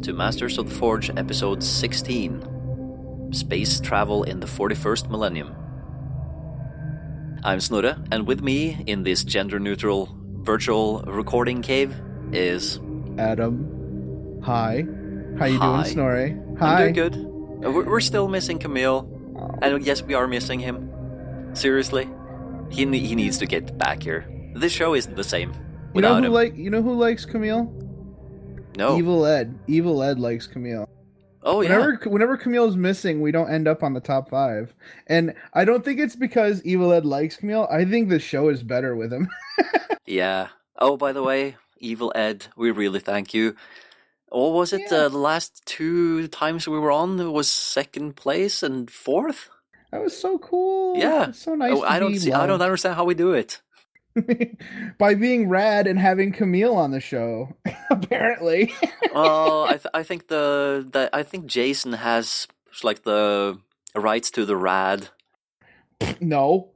to Masters of the Forge episode 16, Space Travel in the 41st Millennium. I'm Snorre, and with me in this gender-neutral virtual recording cave is... Adam. Hi. How you doing, Hi. Snorri? I'm Hi. doing good. We're still missing Camille, and yes, we are missing him. Seriously. He needs to get back here. This show isn't the same without him. You know who likes Camille? No. Evil Ed. Evil Ed likes Camille. Oh, yeah. Whenever Camille's missing, we don't end up on the top 5. And I don't think it's because Evil Ed likes Camille. I think the show is better with him. Yeah. Oh, by the way, Evil Ed, we really thank you. What was it? Yeah. The last 2 times we were on, it was 2nd place and 4th? That was so cool. Yeah. It's so nice. I don't understand how we do it. By being rad and having Camille on the show, apparently. Well, I think I think Jason has like the rights to the rad. No,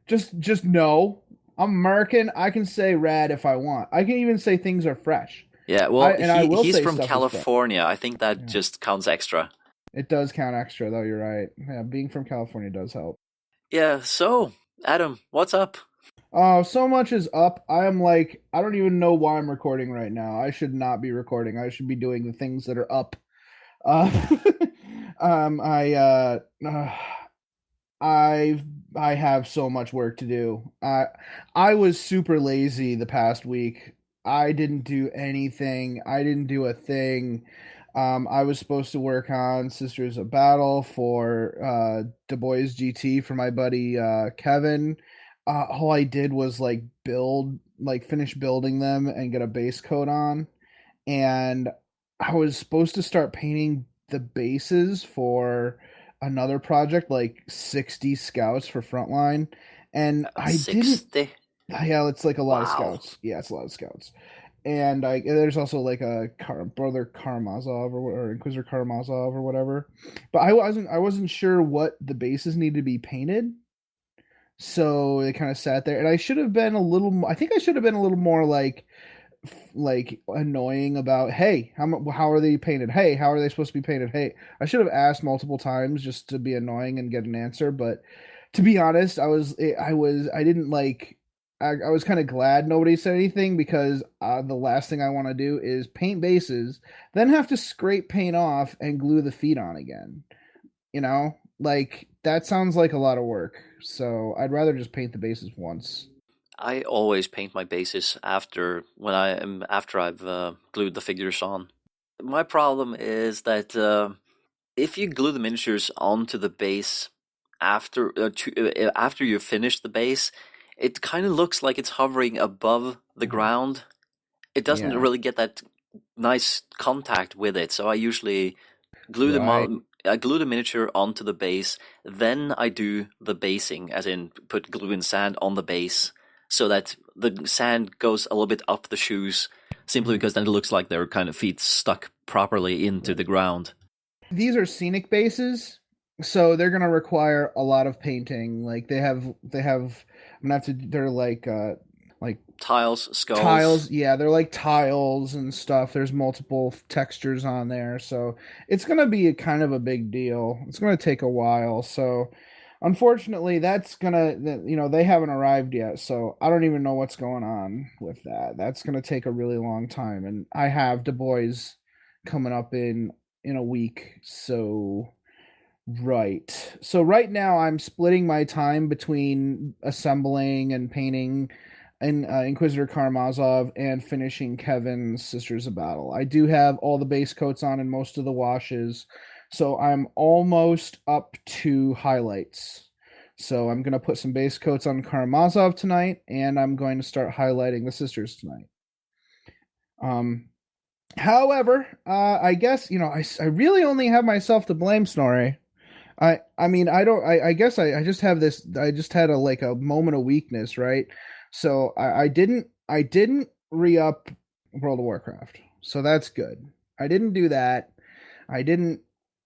just no. I'm American. I can say rad if I want. I can even say things are fresh. Yeah, well, he's say from stuff is California. I think that just counts extra. It does count extra, though. You're right. Yeah, being from California does help. Yeah. So, Adam, what's up? Oh, so much is up. I don't even know why I'm recording right now. I should not be recording. I should be doing the things that are up. I have so much work to do. I was super lazy the past week. I didn't do anything. I didn't do a thing. I was supposed to work on Sisters of Battle for Du Bois GT for my buddy Kevin. All I did was finish building them and get a base coat on. And I was supposed to start painting the bases for another project, like 60 scouts for Frontline. And I 60? didn't. Yeah, it's like a lot of Wow. scouts. Yeah, it's a lot of scouts. And there's also like a brother Karamazov or Inquisitor Karamazov or whatever. But I wasn't sure what the bases needed to be painted. So it kind of sat there, and I should have been a little. I think I should have been a little more like annoying about, hey, how are they painted? Hey, how are they supposed to be painted? Hey, I should have asked multiple times just to be annoying and get an answer. But to be honest, I was kind of glad nobody said anything, because the last thing I want to do is paint bases, then have to scrape paint off and glue the feet on again. You know, like that sounds like a lot of work. So I'd rather just paint the bases once. I always paint my bases after I've glued the figures on. My problem is that if you glue the miniatures onto the base after you finish the base, it kind of looks like it's hovering above the ground. It doesn't really get that nice contact with it. So I usually glue I glue the miniature onto the base, then I do the basing, as in put glue and sand on the base, so that the sand goes a little bit up the shoes, simply because then it looks like their kind of feet stuck properly into the ground. These are scenic bases, so they're going to require a lot of painting. Like they're like tiles, skulls. Tiles, yeah, they're like tiles and stuff. There's multiple textures on there, so it's going to be a kind of a big deal. It's going to take a while, so unfortunately they haven't arrived yet, so I don't even know what's going on with that. That's going to take a really long time, and I have Du Bois coming up in a week, so right now I'm splitting my time between assembling and painting and Inquisitor Karamazov and finishing Kevin's Sisters of Battle. I do have all the base coats on and most of the washes, so I'm almost up to highlights. So I'm going to put some base coats on Karamazov tonight, and I'm going to start highlighting the Sisters tonight. However, I guess, I really only have myself to blame, Snorri. I guess I just have this. I just had a moment of weakness, right? So I didn't re-up World of Warcraft, so that's good. I didn't do that. I didn't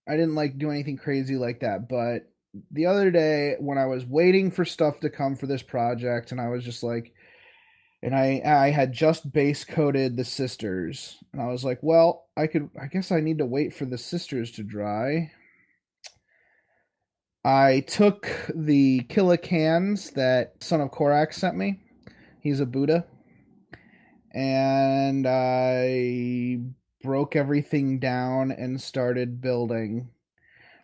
do anything crazy like that. But the other day, when I was waiting for stuff to come for this project, and I was just like, and I had just base coated the sisters, and I was like, well, I guess I need to wait for the sisters to dry. I took the killicans that Son of Korak sent me. He's a Buddha, and I broke everything down and started building.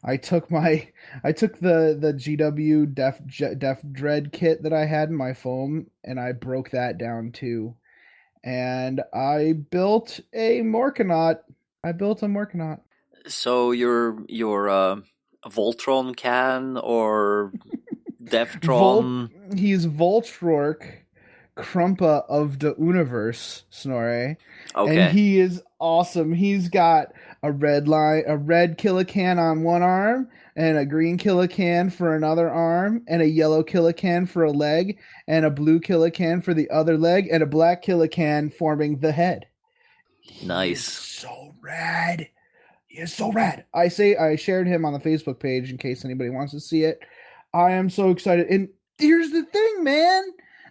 I took my I took the GW Def Dread kit that I had in my foam, and I broke that down too. And I built a Morkanaut. I built a Morkanaut. So your Voltron can or Volt Devtron? he's Voltrork Krumpa of the universe, Snorre. And Okay, he is awesome. He's got a red Killican on one arm, and a green Killican for another arm, and a yellow Killican for a leg, and a blue Killican for the other leg, and a black Killican forming the head. He is nice. so rad. He is so rad. I shared him on the Facebook page in case anybody wants to see it. I am so excited. And here's the thing, man.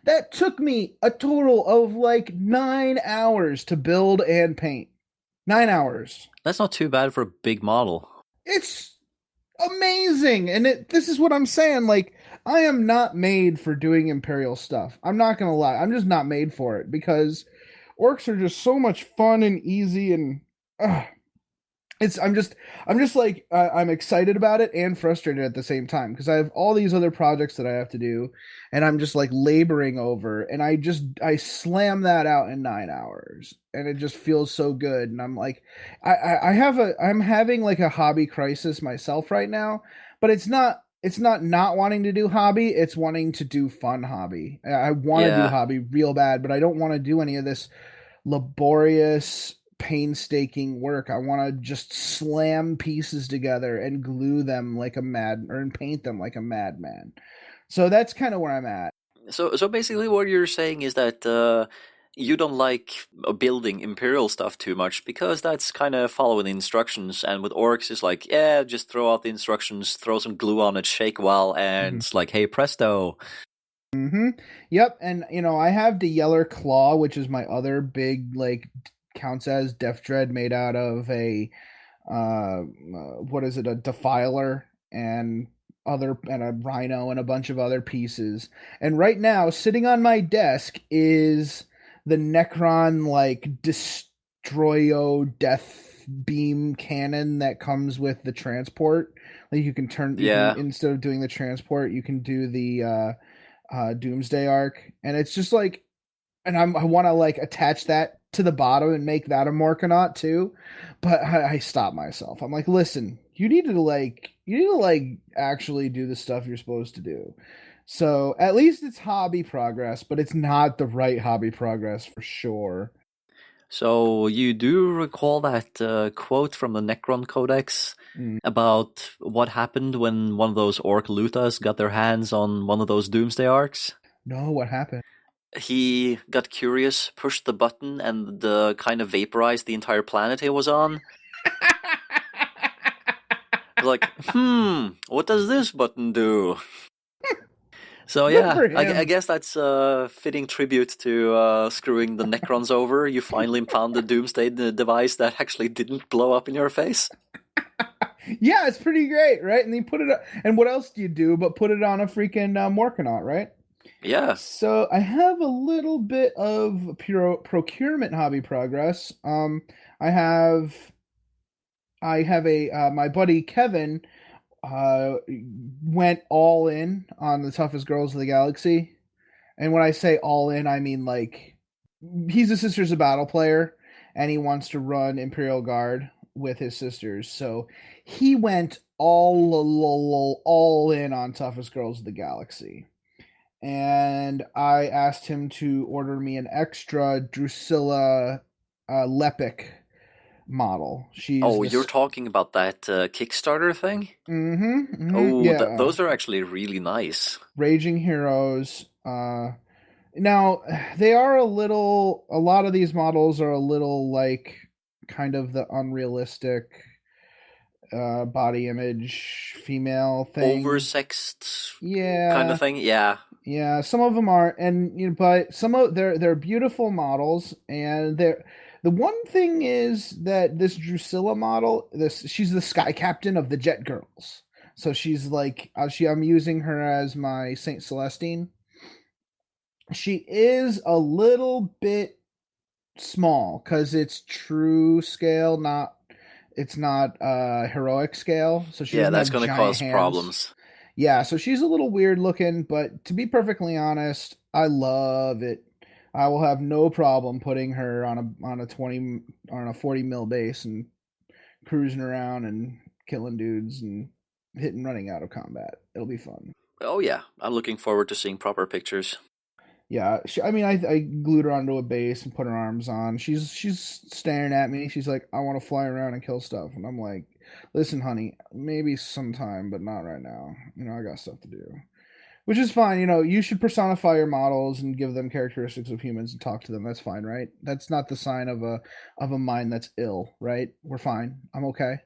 That took me a total of like 9 hours to build and paint. 9 hours. That's not too bad for a big model. It's amazing. And this is what I'm saying. Like, I am not made for doing Imperial stuff. I'm not going to lie. I'm just not made for it because orcs are just so much fun and easy and it's I'm just like I'm excited about it and frustrated at the same time because I have all these other projects that I have to do, and I'm just like laboring over, and I slam that out in 9 hours, and it just feels so good, and I'm like, I'm having like a hobby crisis myself right now, but it's not wanting to do hobby, it's wanting to do fun hobby. I want to do Yeah. hobby real bad, but I don't want to do any of this laborious, painstaking work. I want to just slam pieces together and glue them like a mad or and paint them like a madman. So that's kind of where I'm at. So basically, what you're saying is that you don't like building Imperial stuff too much because that's kind of following the instructions. And with orcs, it's like, yeah, just throw out the instructions, throw some glue on it, shake a while, and Mm-hmm. it's like, hey, presto. Mm-hmm. Yep, and I have the Yeller Claw, which is my other big like counts as Death Dread made out of a what is it, a defiler and a rhino and a bunch of other pieces. And right now, sitting on my desk is the Necron like destroyo death beam cannon that comes with the transport. Like you can Yeah. instead of doing the transport, you can do the Doomsday arc, and it's just like, and I want to like attach that to the bottom and make that a Morkanaut too, but I stop myself. I'm like, listen, you need to like actually do the stuff you're supposed to do. So at least it's hobby progress, but it's not the right hobby progress for sure. So you do recall that quote from the Necron Codex Mm. about what happened when one of those Orc Luthas got their hands on one of those Doomsday Arcs? No, what happened? He got curious, pushed the button, and kind of vaporized the entire planet he was on. He was like, what does this button do? So Good yeah, for I him. guess that's a fitting tribute to screwing the Necrons over. You finally found the Doomsday device that actually didn't blow up in your face. Yeah, it's pretty great, right? And you put it, and what else do you do but put it on a freaking Morkanaut, right? Yeah. So I have a little bit of procurement hobby progress. I have I have a my buddy Kevin uh, went all in on the toughest girls of the galaxy, and when I say all in, I mean like he's a Sisters of Battle player, and he wants to run Imperial Guard with his sisters. So he went all in on toughest girls of the galaxy, and I asked him to order me an extra Drusilla Lepic model. She's Oh, you're this. talking about that Kickstarter thing? Oh, Yeah, those are actually really nice. Raging Heroes. Now they are a little. A lot of these models are a little like kind of the unrealistic. body image female thing. Oversexed kind of Yeah, thing. Yeah, yeah. Some of them are, and but some of they're beautiful models, and they're. The one thing is that this Drusilla model, this she's the Sky Captain of the Jet Girls. So she's like, I'm using her as my Saint Celestine. She is a little bit small because it's true scale, not it's not heroic scale. So she yeah, doesn't that's have going to giant cause hands. problems. Yeah, so she's a little weird looking, but to be perfectly honest, I love it. I will have no problem putting her on a 20 on a 40 mil base and cruising around and killing dudes and hitting running out of combat. It'll be fun. Oh yeah, I'm looking forward to seeing proper pictures. Yeah, I mean, I glued her onto a base and put her arms on. She's staring at me. She's like, I want to fly around and kill stuff, and I'm like, listen, honey, maybe sometime, but not right now. I got stuff to do. Which is fine. You should personify your models and give them characteristics of humans and talk to them. That's fine, right? That's not the sign of a mind that's ill, right? We're fine. I'm okay.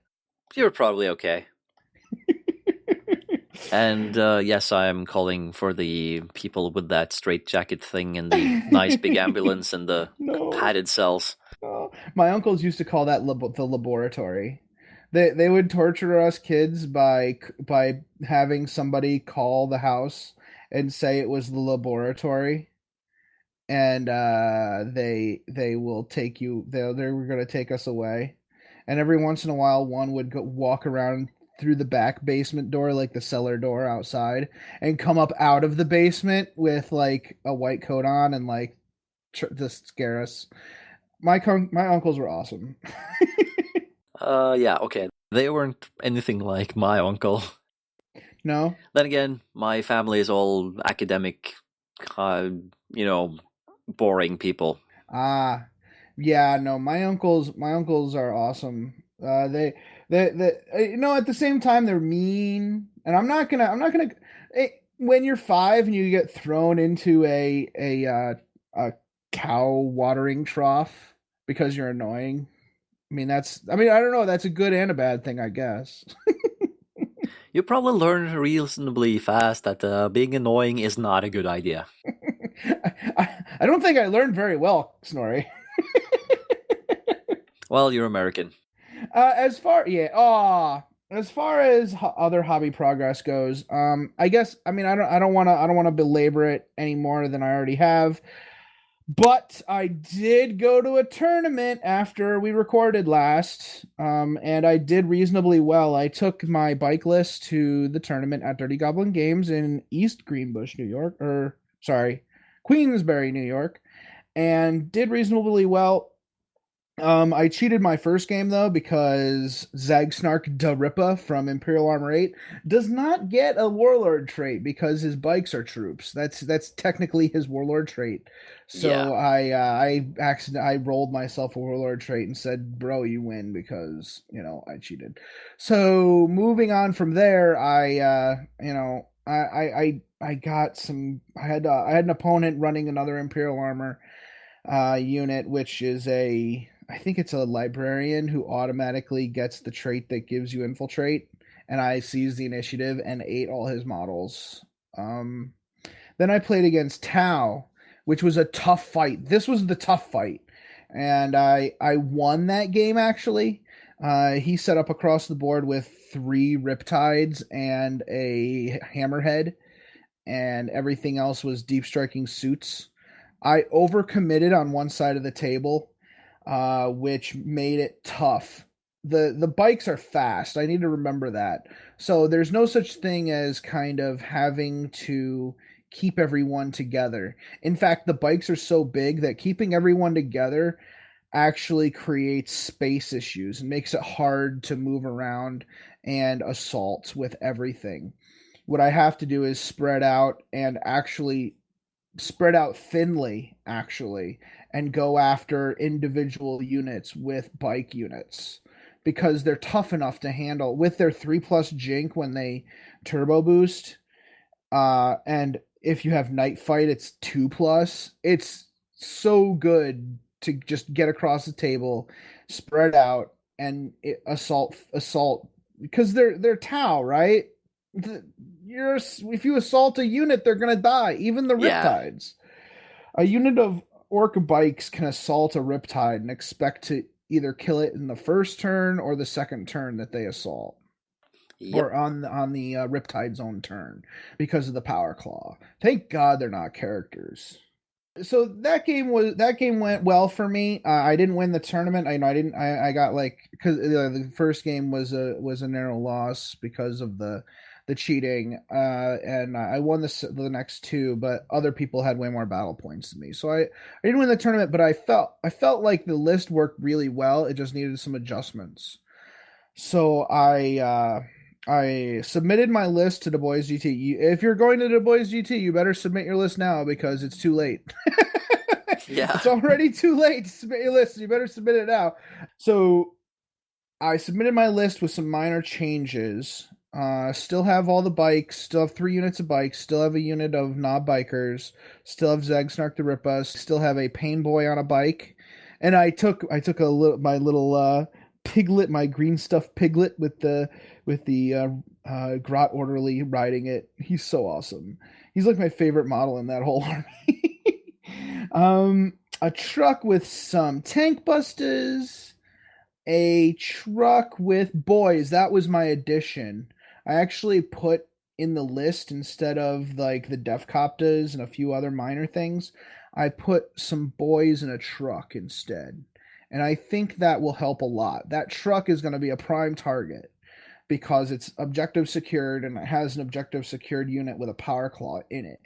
You're probably okay. And yes, I am calling for the people with that straight jacket thing and the nice big ambulance and the No. padded cells. Oh. My uncles used to call that the laboratory. They would torture us kids by having somebody call the house and say it was the laboratory, and they will take you. They were going to take us away, and every once in a while, one would go walk around through the back basement door, like the cellar door outside, and come up out of the basement with like a white coat on and like just scare us. My uncles were awesome. Yeah, okay. They weren't anything like my uncle. No? Then again, my family is all academic, uh, you know, boring people. Ah, yeah, no, my uncles are awesome. At the same time they're mean, and I'm not gonna. When you're 5 and you get thrown into a cow watering trough because you're annoying. I don't know, that's a good and a bad thing, I guess. You probably learn reasonably fast that being annoying is not a good idea. I don't think I learned very well, Snorri. Well, you're American. As far yeah, as far as other hobby progress goes, I guess I don't want to belabor it any more than I already have. But I did go to a tournament after we recorded last, and I did reasonably well. I took my bike list to the tournament at Dirty Goblin Games in East Greenbush, New York, or sorry, Queensbury, New York, and did reasonably well. I cheated my first game though because Zagsnark Darippa from Imperial Armor 8 does not get a warlord trait because his bikes are troops. That's technically his warlord trait. Yeah. So I rolled myself a warlord trait and said, "Bro, you win because I cheated." So moving on from there, I got some. I had an opponent running another Imperial Armor unit, which is I think it's a librarian who automatically gets the trait that gives you infiltrate, and I seized the initiative and ate all his models. Um, then I played against Tao, which was a tough fight. This was the tough fight, and I won that game actually. He set up across the board with 3 Riptides and a Hammerhead, and everything else was deep striking suits. I overcommitted on one side of the table, which made it tough. The bikes are fast. I need to remember that. So there's no such thing as kind of having to keep everyone together. In fact, the bikes are so big that keeping everyone together actually creates space issues and makes it hard to move around and assault with everything. What I have to do is spread out thinly actually and go after individual units with bike units because they're tough enough to handle with their 3 plus jink when they turbo boost, and if you have night fight it's 2 plus. It's so good to just get across the table, spread out, and assault because they're Tau, right? The, if you assault a unit, they're gonna die. Even the Yeah. Riptides. A unit of Orc bikes can assault a Riptide and expect to either kill it in the first turn or the second turn that they assault, Yep. or on the Riptide's own turn because of the Power Claw. Thank God they're not characters. So that game went well for me. I didn't win the tournament. I know I didn't. I got like because the first game was a narrow loss because of the cheating, and I won the next two, but other people had way more battle points than me. So I didn't win the tournament, but I felt like the list worked really well. It just needed some adjustments. So I submitted my list to Du Bois GT. If you're going to Du Bois GT, you better submit your list now because it's too late. Yeah. It's already too late to submit your list. You better submit it now. So I submitted my list with some minor changes. Still have all the bikes. Still have 3 units of bikes. Still have a unit of knob bikers. Still have Zagsnark the Ripa. Still have a Pain Boy on a bike. And I took my little piglet, my green stuffed piglet with the Grot Orderly riding it. He's so awesome. He's like my favorite model in that whole army. A truck with some tank busters, a truck with boys. That was my addition. I actually put in the list instead of like the Defcoptas and a few other minor things. I put some boys in a truck instead. And I think that will help a lot. That truck is going to be a prime target because it's objective secured and it has an objective secured unit with a power claw in it.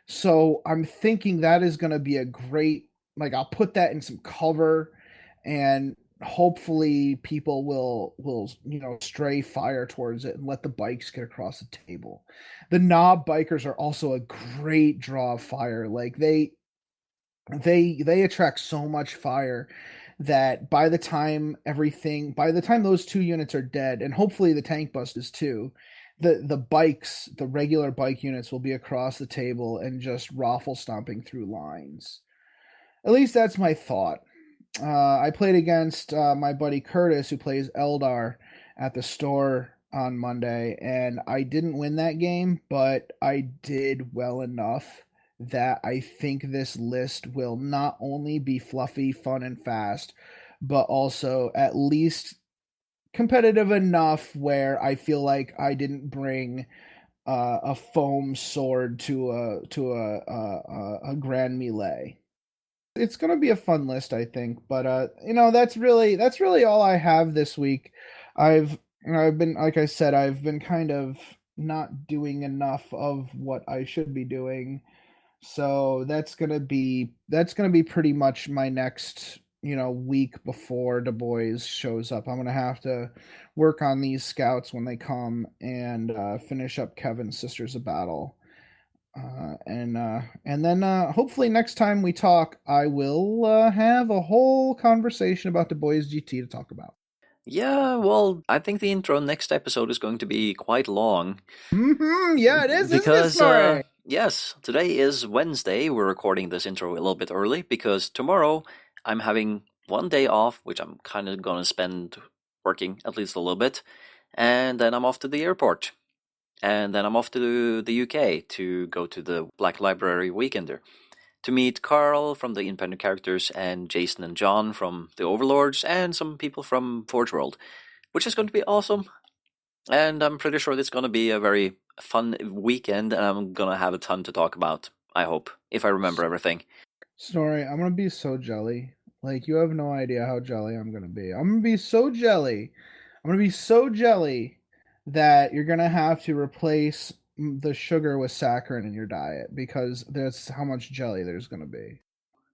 So I'm thinking that is going to be a great, like I'll put that in some cover, and hopefully people will stray fire towards it and let the bikes get across the table. The knob bikers are also a great draw of fire. Like they attract so much fire that by the time those 2 units are dead, and hopefully the tank bust is too, the regular bike units will be across the table and just raffle stomping through lines. At least that's my thought. I played against my buddy Curtis, who plays Eldar, at the store on Monday, and I didn't win that game, but I did well enough that I think this list will not only be fluffy, fun, and fast, but also at least competitive enough where I feel like I didn't bring a foam sword to a grand melee. It's gonna be a fun list, I think. But that's really all I have this week. I've been, like I said, I've been kind of not doing enough of what I should be doing. So that's gonna be pretty much my next week before Du Bois shows up. I'm gonna have to work on these scouts when they come and finish up Kevin's Sisters of Battle. And then hopefully next time we talk, I will have a whole conversation about Du Bois GT to talk about. Yeah, well, I think the intro next episode is going to be quite long Yeah, it is, isn't it, because, Snorri? yes, today is Wednesday. We're recording this intro a little bit early because tomorrow I'm having one day off, which I'm kind of going to spend working at least a little bit, and then I'm off to the airport. And then I'm off to the UK to go to the Black Library Weekender to meet Carl from the Independent Characters and Jason and John from the Overlords and some people from Forge World, which is going to be awesome. And I'm pretty sure it's going to be a very fun weekend, and I'm going to have a ton to talk about, I hope, if I remember everything. Snorri, I'm gonna be so jelly. Like, you have no idea how jelly I'm gonna be. I'm gonna be so jelly. I'm gonna be so jelly that you're gonna have to replace the sugar with saccharin in your diet because that's how much jelly there's gonna be.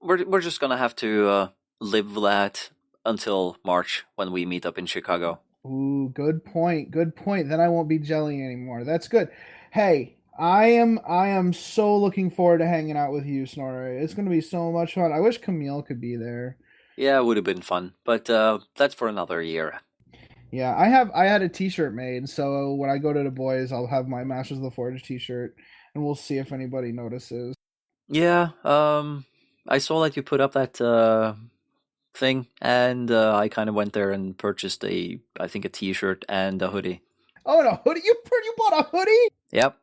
We're just going to have to live that until March when we meet up in Chicago. Ooh, good point. Good point. Then I won't be jelly anymore. That's good. Hey, I am so looking forward to hanging out with you, Snorri. It's gonna be so much fun. I wish Camille could be there. Yeah, it would have been fun, but that's for another year. Yeah, I had a T-shirt made, so when I go to the boys, I'll have my Masters of the Forge T-shirt, and we'll see if anybody notices. Yeah, I saw that you put up that thing, and I kind of went there and purchased I think a t-shirt and a hoodie. Oh, and a hoodie? You bought a hoodie? Yep.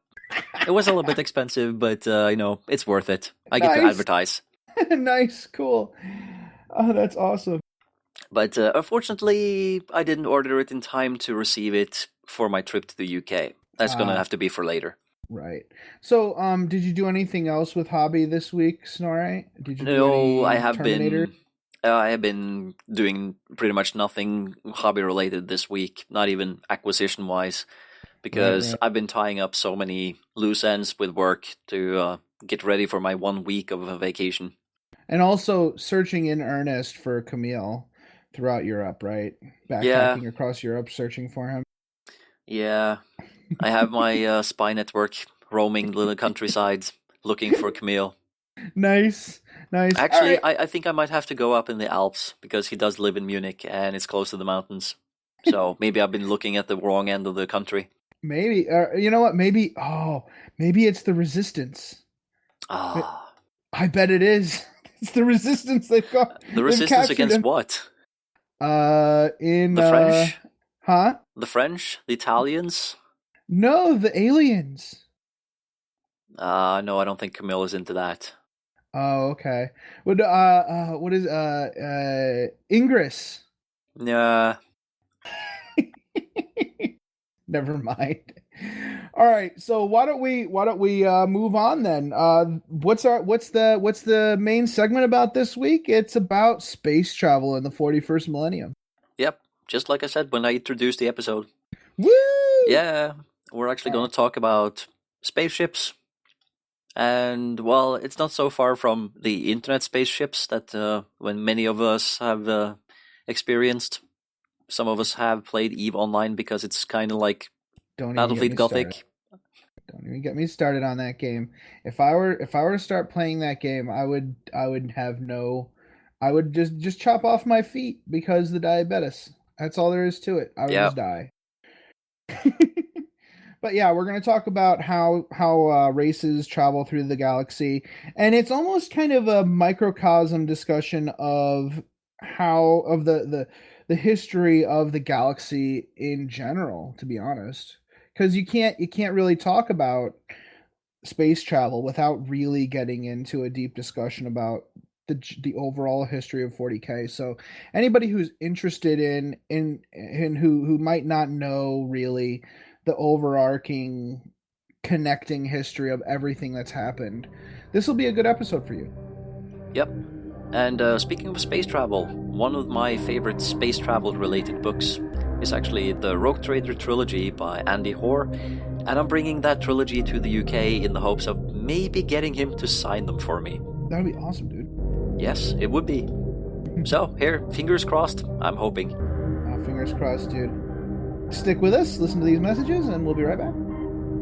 It was a little bit expensive, but it's worth it. I get to Nice. advertise. Nice, cool. Oh, that's awesome. But unfortunately, I didn't order it in time to receive it for my trip to the UK. That's going to have to be for later. Right. So, did you do anything else with hobby this week, Snorri? Did you do any I have Terminator? I have been doing pretty much nothing hobby related this week, not even acquisition wise, because I've been tying up so many loose ends with work to get ready for my 1 week of a vacation. And also searching in earnest for Camille throughout Europe, right? Backpacking across Europe, searching for him. Yeah, I have my spy network roaming the countryside looking for Camille. Nice. Actually, right. I think I might have to go up in the Alps because he does live in Munich and it's close to the mountains. So maybe I've been looking at the wrong end of the country. Maybe. You know what? Maybe it's the resistance. I bet it is. It's the resistance they've got. The resistance against what? In the French? Huh? The French? The Italians? No, the aliens. No, I don't think Camille is into that. Oh, okay. What is Ingress? Yeah. Never mind. All right, so why don't we move on then? What's the main segment about this week? It's about space travel in the 41st millennium. Yep, just like I said when I introduced the episode. Woo! Yeah, we're actually going to talk about spaceships. And, well, it's not so far from the internet spaceships that when many of us have experienced. Some of us have played EVE Online because it's kind of like Battlefield Gothic. Don't even get me started on that game. If I were to start playing that game, I would just chop off my feet because the diabetes. That's all there is to it. I would just die. But yeah, we're going to talk about how races travel through the galaxy, and it's almost kind of a microcosm discussion of the history of the galaxy in general, to be honest, because you can't really talk about space travel without really getting into a deep discussion about the overall history of 40K. So anybody who's interested in who might not know really the overarching connecting history of everything that's happened, this will be a good episode for you. Yep. And speaking of space travel, one of my favorite space travel related books is actually the Rogue Trader trilogy by Andy Hoare, and I'm bringing that trilogy to the UK in the hopes of maybe getting him to sign them for me. That'd be awesome, dude. Yes, it would be. So, here, fingers crossed, I'm hoping. Fingers crossed, dude. Stick with us, listen to these messages, and we'll be right back.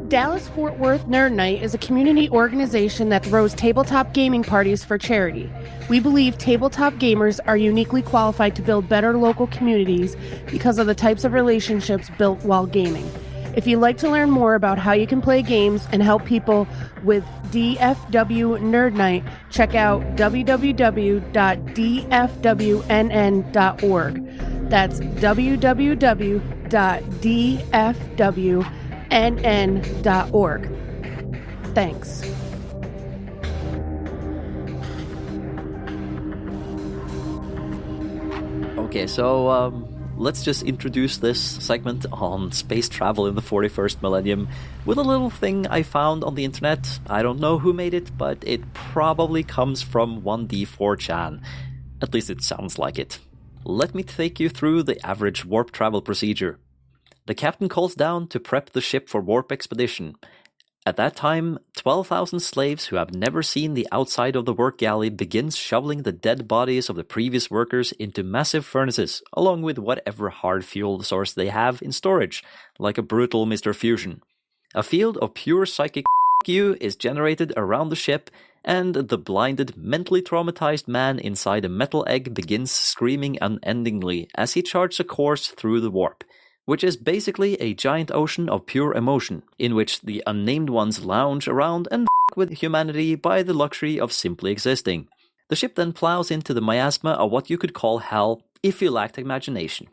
Dallas-Fort Worth Nerd Night is a community organization that throws tabletop gaming parties for charity. We believe tabletop gamers are uniquely qualified to build better local communities because of the types of relationships built while gaming. If you'd like to learn more about how you can play games and help people with DFW Nerd Night, check out www.dfwnn.org. That's www.dfwnn.org. Thanks. Okay, so let's just introduce this segment on space travel in the 41st millennium with a little thing I found on the internet. I don't know who made it, but it probably comes from 1D4chan. At least it sounds like it. Let me take you through the average warp travel procedure. The captain calls down to prep the ship for warp expedition. At that time, 12,000 slaves who have never seen the outside of the work galley begins shoveling the dead bodies of the previous workers into massive furnaces, along with whatever hard fuel source they have in storage, like a brutal Mr. Fusion. A field of pure psychic you is generated around the ship, and the blinded, mentally traumatized man inside a metal egg begins screaming unendingly as he charts a course through the warp, which is basically a giant ocean of pure emotion, in which the unnamed ones lounge around and with humanity by the luxury of simply existing. The ship then plows into the miasma of what you could call hell if you lacked imagination.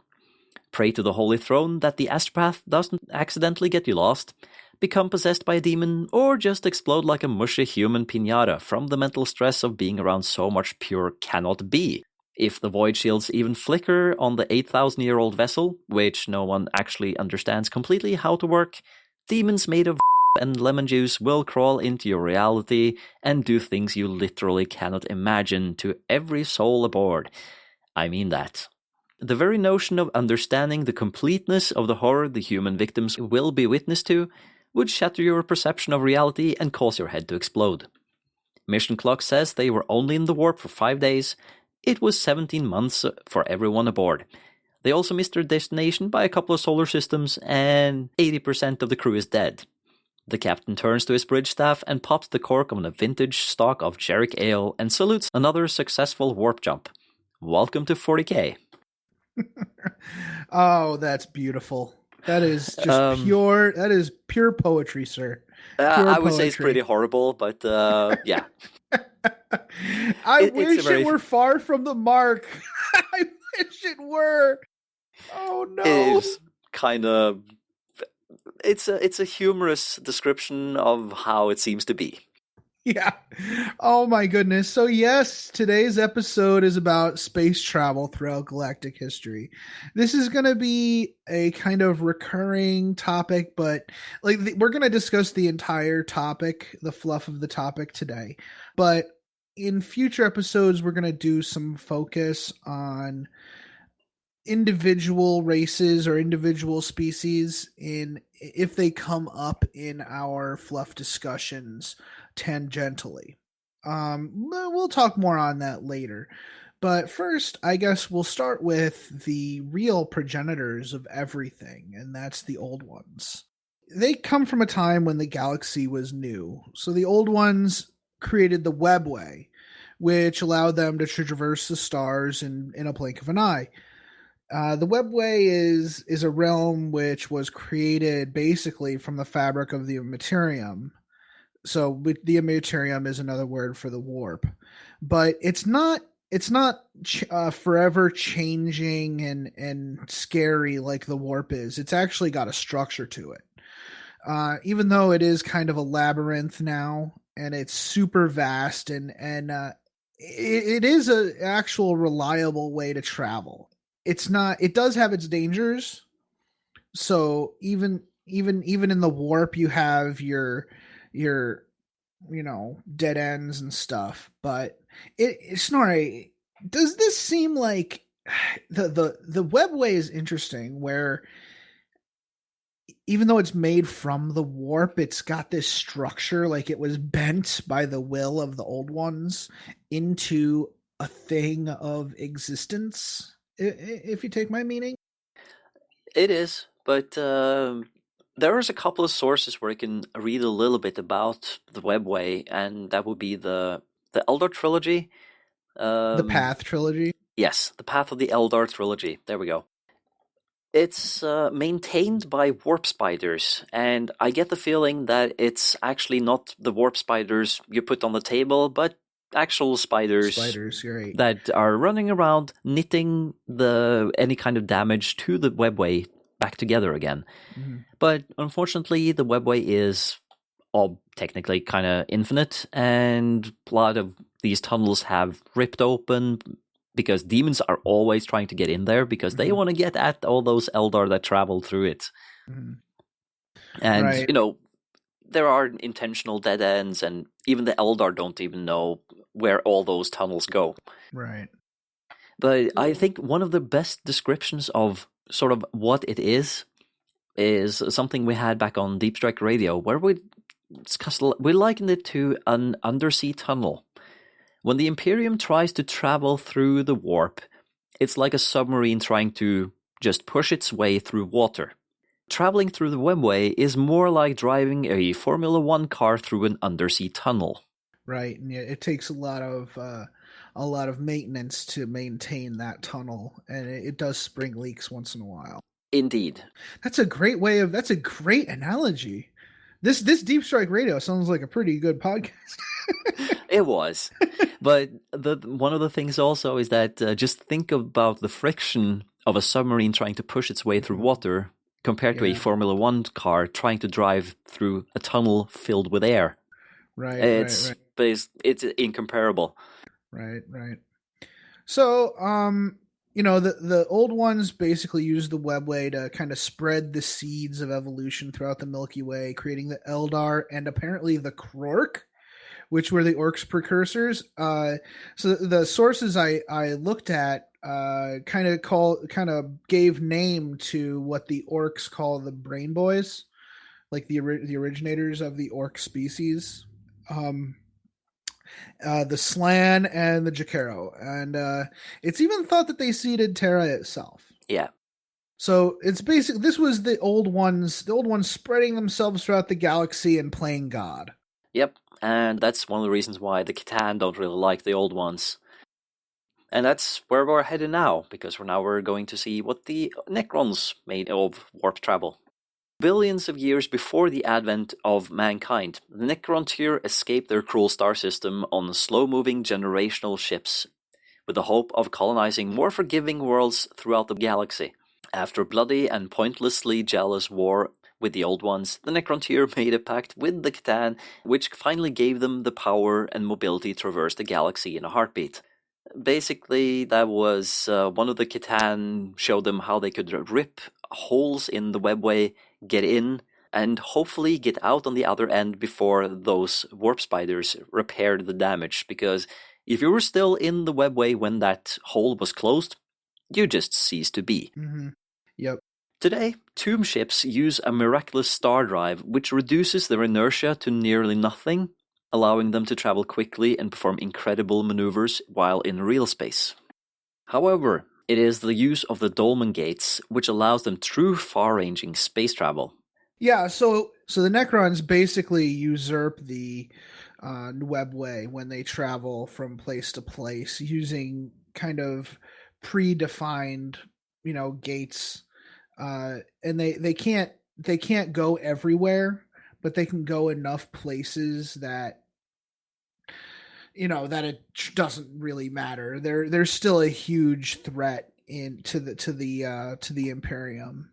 Pray to the Holy Throne that the astropath doesn't accidentally get you lost, become possessed by a demon, or just explode like a mushy human piñata from the mental stress of being around so much pure cannot be. If the void shields even flicker on the 8,000-year-old vessel, which no one actually understands completely how to work, demons made of and lemon juice will crawl into your reality and do things you literally cannot imagine to every soul aboard. I mean that. The very notion of understanding the completeness of the horror the human victims will be witness to would shatter your perception of reality and cause your head to explode. Mission Clock says they were only in the warp for 5 days. It was 17 months for everyone aboard. They also missed their destination by a couple of solar systems, and 80% of the crew is dead. The captain turns to his bridge staff and pops the cork on a vintage stock of Jerrick Ale and salutes another successful warp jump. Welcome to 40K. Oh, that's beautiful. That is just pure. That is pure poetry, sir. I would say it's pretty horrible, but yeah. I wish it were far from the mark. I wish it were. Oh no! It is kind of. It's a humorous description of how it seems to be. Yeah. Oh my goodness. So yes, today's episode is about space travel throughout galactic history. This is going to be a kind of recurring topic, but we're going to discuss the entire topic, the fluff of the topic today. But in future episodes, we're going to do some focus on individual races or individual species if they come up in our fluff discussions tangentially. We'll talk more on that later. But first, I guess we'll start with the real progenitors of everything, and that's the old ones. They come from a time when the galaxy was new. So the old ones created the webway, which allowed them to traverse the stars in a blink of an eye. The webway is a realm which was created basically from the fabric of the Materium. So the Materium is another word for the warp, but it's not forever changing and scary like the warp is. It's actually got a structure to it. Even though it is kind of a labyrinth now and it's super vast and it is an actual reliable way to travel. It does have its dangers. So even in the warp, you have your dead ends and stuff, but Snorri, does this seem like the webway is interesting where even though it's made from the warp, it's got this structure, like it was bent by the will of the old ones into a thing of existence, if you take my meaning? It is, but there is a couple of sources where you can read a little bit about the webway, and that would be the Eldar trilogy. The Path trilogy? Yes, the Path of the Eldar trilogy. There we go. It's maintained by warp spiders, and I get the feeling that it's actually not the warp spiders you put on the table, but actual spiders right, that are running around knitting any kind of damage to the webway back together again. Mm-hmm. But unfortunately, the webway is all technically kind of infinite, and a lot of these tunnels have ripped open because demons are always trying to get in there because they want to get at all those Eldar that travel through it. Mm-hmm. And, right. There are intentional dead ends, and even the Eldar don't even know where all those tunnels go. Right. But I think one of the best descriptions of sort of what it is something we had back on Deep Strike Radio, where we likened it to an undersea tunnel. When the Imperium tries to travel through the warp, it's like a submarine trying to just push its way through water. Traveling through the webway is more like driving a Formula One car through an undersea tunnel. Right, and it takes a lot of maintenance to maintain that tunnel, and it does spring leaks once in a while. Indeed. That's a great analogy. This Deep Strike Radio sounds like a pretty good podcast. It was. But one of the things also is that just think about the friction of a submarine trying to push its way through water compared to a Formula One car trying to drive through a tunnel filled with air. Right, it's incomparable. Right. So, the old ones basically used the webway to kind of spread the seeds of evolution throughout the Milky Way, creating the Eldar and apparently the Krork, which were the Orcs' precursors. So the sources I looked at kind of gave name to what the Orcs call the Brain Boys, like the originators of the Orc species. The Slan and the Jakaro, and it's even thought that they seeded Terra itself. Yeah. So it's basically this was the old ones spreading themselves throughout the galaxy and playing God. Yep, and that's one of the reasons why the Catan don't really like the old ones. And that's where we're headed now, because we're going to see what the Necrons made of warp travel. Billions of years before the advent of mankind, the Necrontyr escaped their cruel star system on slow-moving generational ships, with the hope of colonizing more forgiving worlds throughout the galaxy. After a bloody and pointlessly jealous war with the Old Ones, the Necrontyr made a pact with the Catan, which finally gave them the power and mobility to traverse the galaxy in a heartbeat. Basically, that was one of the Catan showed them how they could rip holes in the webway, get in, and hopefully get out on the other end before those warp spiders repaired the damage, because if you were still in the webway when that hole was closed, you just ceased to be. Mm-hmm. Yep. Today, tomb ships use a miraculous star drive which reduces their inertia to nearly nothing, allowing them to travel quickly and perform incredible maneuvers while in real space. However, it is the use of the dolmen gates which allows them true far-ranging space travel. Yeah, so the Necrons basically usurp the webway when they travel from place to place using kind of predefined, gates, and they can't go everywhere, but they can go enough places that that it doesn't really matter. They're still a huge threat to the Imperium.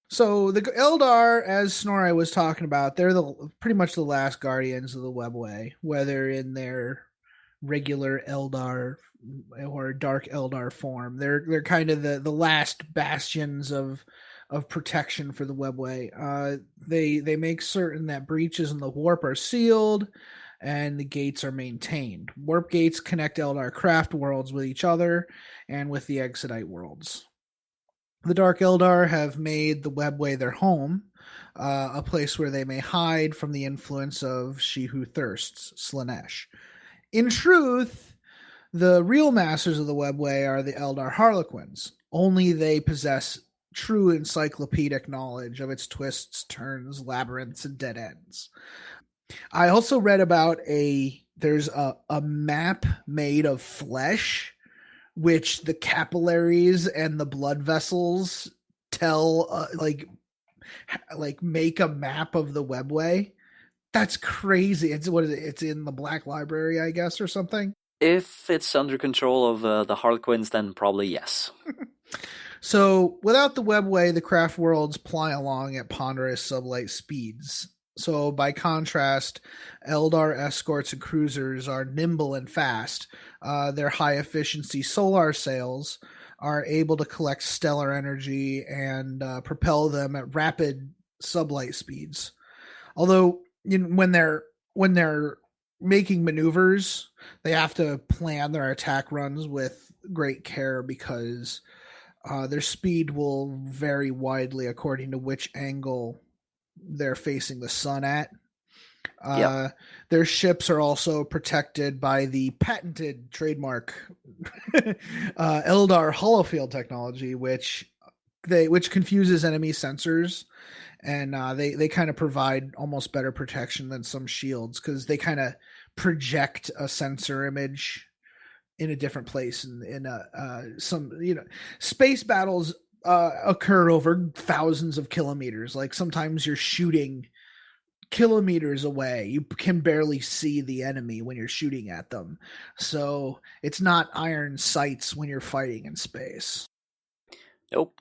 So the Eldar, as Snorri was talking about, they're pretty much the last guardians of the webway, whether in their regular Eldar or dark Eldar form. They're kind of the last bastions of protection for the webway. They make certain that breaches in the warp are sealed and the gates are maintained. Warp gates connect Eldar craft worlds with each other and with the Exodite worlds. The Dark Eldar have made the webway their home, a place where they may hide from the influence of She Who Thirsts, Slaanesh. In truth, the real masters of the webway are the Eldar Harlequins. Only they possess true encyclopedic knowledge of its twists, turns, labyrinths, and dead ends. I also read about there's a map made of flesh, which the capillaries and the blood vessels tell, like make a map of the webway. That's crazy. It's in the Black Library, I guess, or something. If it's under control of the Harlequins, then probably yes. So without the webway, the craft worlds ply along at ponderous sublight speeds. So by contrast, Eldar escorts and cruisers are nimble and fast. Their high-efficiency solar sails are able to collect stellar energy and propel them at rapid sublight speeds. Although when they're making maneuvers, they have to plan their attack runs with great care because their speed will vary widely according to which angle they're facing the sun at. Yep. Their ships are also protected by the patented trademark Eldar holofield technology, which confuses enemy sensors, and they kind of provide almost better protection than some shields because they kind of project a sensor image in a different place. In some space battles occur over thousands of kilometers. Like sometimes you're shooting kilometers away. You can barely see the enemy when you're shooting at them. So it's not iron sights when you're fighting in space. Nope.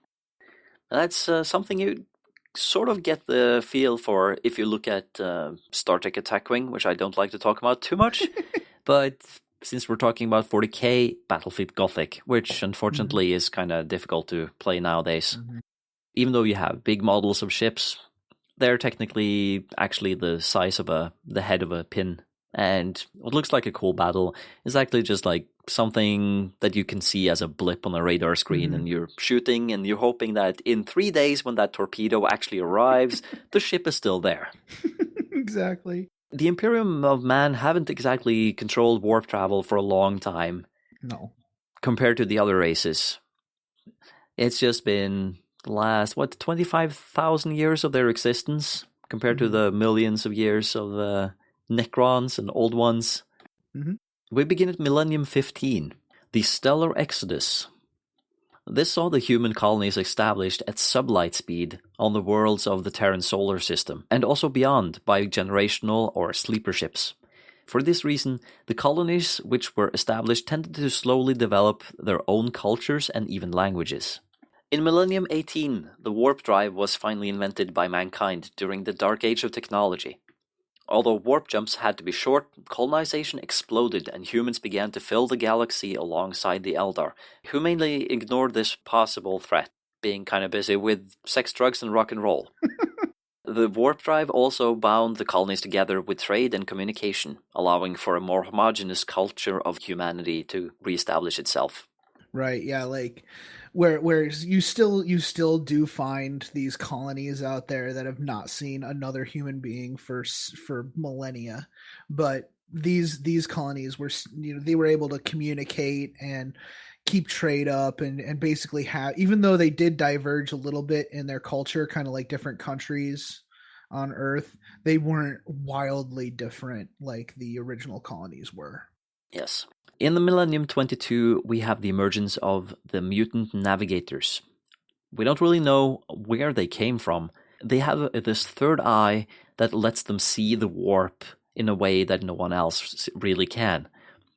That's something you sort of get the feel for if you look at Star Trek Attack Wing, which I don't like to talk about too much. But since we're talking about 40K, Battlefleet Gothic, which unfortunately is kind of difficult to play nowadays. Even though you have big models of ships, they're technically actually the size of the head of a pin. And what looks like a cool battle is actually just like something that you can see as a blip on a radar screen, and you're shooting and you're hoping that in 3 days when that torpedo actually arrives, the ship is still there. Exactly. The Imperium of Man haven't exactly controlled warp travel for a long time. No. Compared to the other races. It's just been the last, 25,000 years of their existence compared to the millions of years of Necrons and Old Ones. We begin at Millennium 15, the Stellar Exodus. This saw the human colonies established at sublight speed on the worlds of the Terran solar system, and also beyond by generational or sleeper ships. For this reason, the colonies which were established tended to slowly develop their own cultures and even languages. In Millennium 18, the warp drive was finally invented by mankind during the dark age of technology. Although warp jumps had to be short, colonization exploded and humans began to fill the galaxy alongside the Eldar, who mainly ignored this possible threat, being kind of busy with sex, drugs, and rock and roll. The warp drive also bound the colonies together with trade and communication, allowing for a more homogeneous culture of humanity to reestablish itself. Right, yeah, like whereas you still do find these colonies out there that have not seen another human being for millennia, but these colonies were, they were able to communicate and keep trade up and basically have, even though they did diverge a little bit in their culture, kind of like different countries on Earth, they weren't wildly different like the original colonies were. Yes. In the Millennium 22, we have the emergence of the mutant navigators. We don't really know where they came from. They have this third eye that lets them see the warp in a way that no one else really can.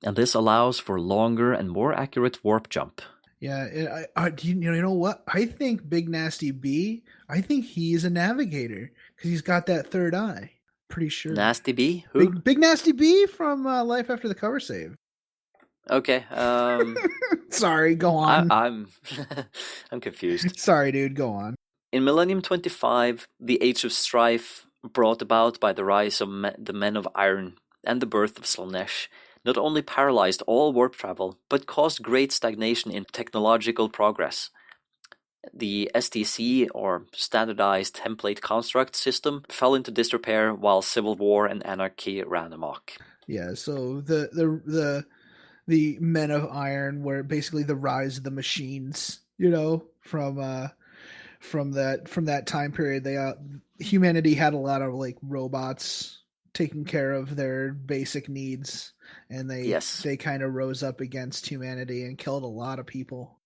And this allows for longer and more accurate warp jump. Yeah, you know what? I think Big Nasty B, I think he's a navigator because he's got that third eye. Pretty sure. Nasty B? Who? Big Nasty B from Life After the Cover Save. Okay. Sorry, go on. I'm confused. Sorry, dude, go on. In Millennium 25, the Age of Strife, brought about by the rise of the Men of Iron and the birth of Slaanesh, not only paralyzed all warp travel, but caused great stagnation in technological progress. The STC, or Standardized Template Construct system, fell into disrepair while civil war and anarchy ran amok. Yeah, so the Men of Iron were basically the rise of the machines, from that time period. Humanity had a lot of like robots taking care of their basic needs, and they kind of rose up against humanity and killed a lot of people.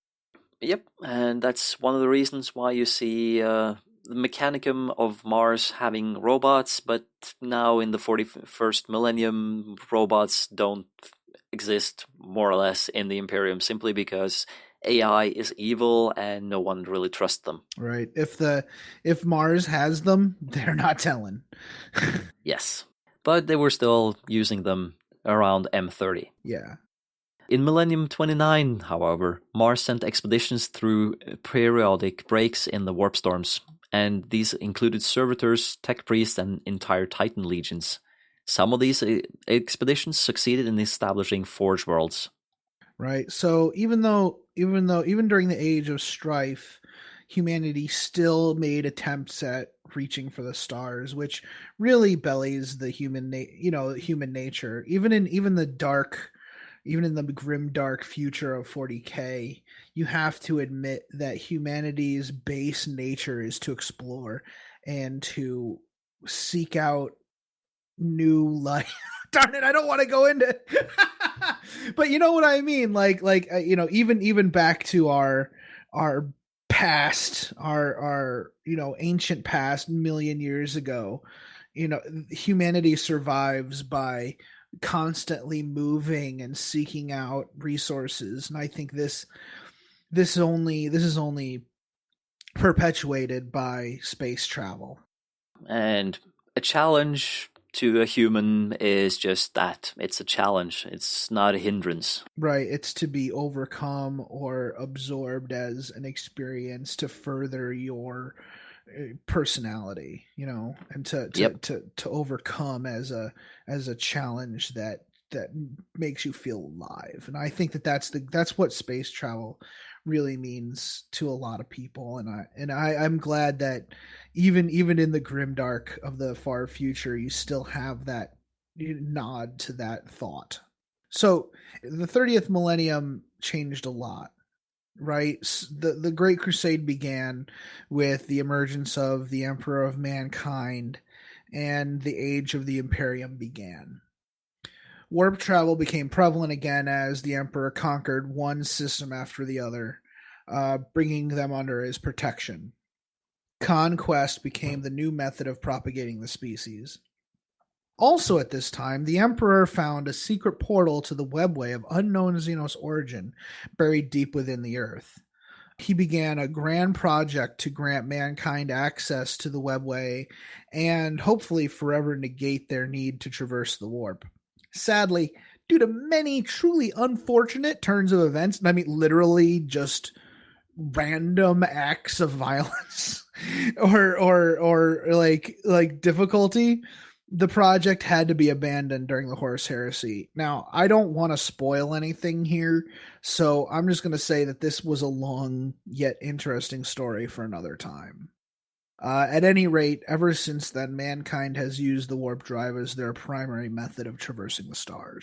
Yep, and that's one of the reasons why you see the Mechanicum of Mars having robots, but now in the 41st millennium, robots don't exist more or less in the Imperium, simply because AI is evil and no one really trusts them. Right. If Mars has them, they're not telling. Yes. But they were still using them around M30. Yeah. In Millennium 29, however, Mars sent expeditions through periodic breaks in the warp storms, and these included servitors, tech priests, and entire Titan legions. Some of these expeditions succeeded in establishing Forge worlds. Right. So even during the Age of Strife, humanity still made attempts at reaching for the stars, which really belies the human nature. Even in the grim dark future of 40K, you have to admit that humanity's base nature is to explore and to seek out new life. Darn it, I don't want to go into but you know what I mean, even back to our past, our ancient past, million years ago, humanity survives by constantly moving and seeking out resources, and I think this is only perpetuated by space travel. And a challenge to a human is just that. It's a challenge. It's not a hindrance. Right. It's to be overcome or absorbed as an experience to further your personality, and to overcome as a challenge that makes you feel alive. And I think that's what space travel really means to a lot of people. And I'm glad that even in the grimdark of the far future, you still have that nod to that thought. So the 30th millennium changed a lot, right? The Great Crusade began with the emergence of the Emperor of Mankind, and the age of the Imperium began. Warp travel became prevalent again as the Emperor conquered one system after the other, bringing them under his protection. Conquest became the new method of propagating the species. Also at this time, the Emperor found a secret portal to the webway of unknown Xenos origin buried deep within the Earth. He began a grand project to grant mankind access to the webway and hopefully forever negate their need to traverse the warp. Sadly, due to many truly unfortunate turns of events, and I mean literally just random acts of violence or like difficulty, the project had to be abandoned during the Horus Heresy. Now, I don't want to spoil anything here, so I'm just going to say that this was a long yet interesting story for another time. At any rate, ever since then, mankind has used the warp drive as their primary method of traversing the stars.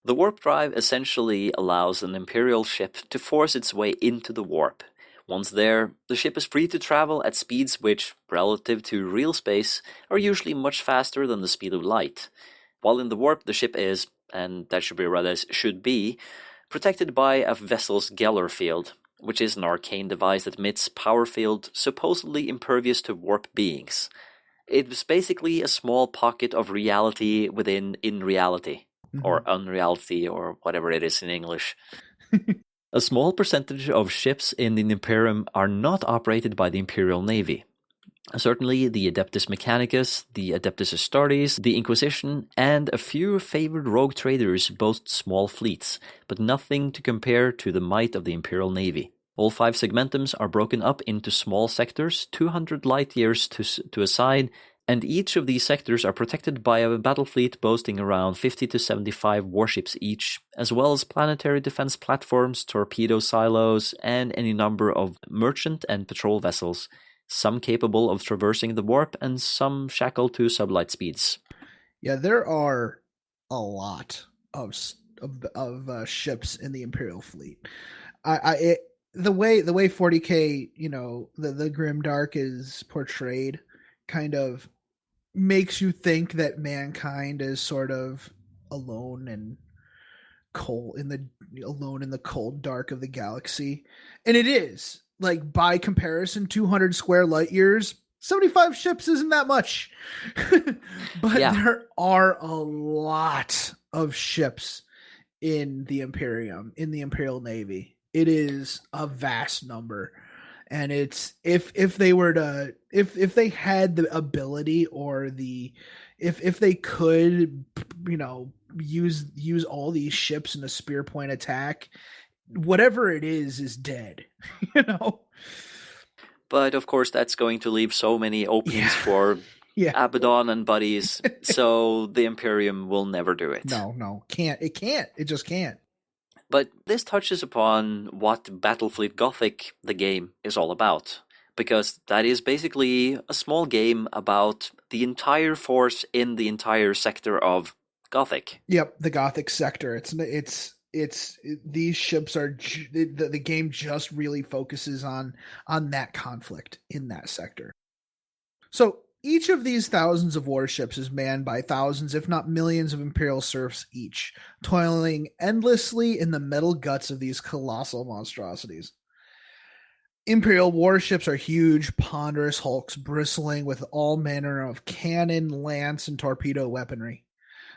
The warp drive essentially allows an Imperial ship to force its way into the warp. Once there, the ship is free to travel at speeds which, relative to real space, are usually much faster than the speed of light. While in the warp, the ship is, and that should be read as should be, protected by a vessel's Geller field, which is an arcane device that emits power field supposedly impervious to warp beings. It was basically a small pocket of reality within in-reality, or unreality, or whatever it is in English. A small percentage of ships in the Imperium are not operated by the Imperial Navy. Certainly the Adeptus Mechanicus, the Adeptus Astartes, the Inquisition, and a few favored rogue traders boast small fleets, but nothing to compare to the might of the Imperial Navy. All 5 segmentums are broken up into small sectors, 200 light years to a side, and each of these sectors are protected by a battle fleet boasting around 50 to 75 warships each, as well as planetary defense platforms, torpedo silos, and any number of merchant and patrol vessels, some capable of traversing the warp and some shackled to sublight speeds. Yeah, there are a lot of ships in the Imperial fleet. The way 40K, the grim dark is portrayed, kind of makes you think that mankind is sort of alone and alone in the cold dark of the galaxy, and it is. Like, by comparison, 200 square light years, 75 ships isn't that much. But there are a lot of ships in the Imperium, in the Imperial Navy. It is a vast number. And it's if they were to if they had the ability or if they could use all these ships in a spear point attack, whatever it is dead. But of course that's going to leave so many openings for Abaddon and buddies, so the Imperium will never do it. No, it just can't. But this touches upon what Battlefleet Gothic, the game, is all about. Because that is basically a small game about the entire force in the entire sector of Gothic. Yep, the Gothic sector. It's these ships are the game just really focuses on that conflict in that sector. So each of these thousands of warships is manned by thousands, if not millions, of Imperial serfs each, toiling endlessly in the metal guts of these colossal monstrosities. Imperial warships are huge, ponderous hulks bristling with all manner of cannon, lance, and torpedo weaponry.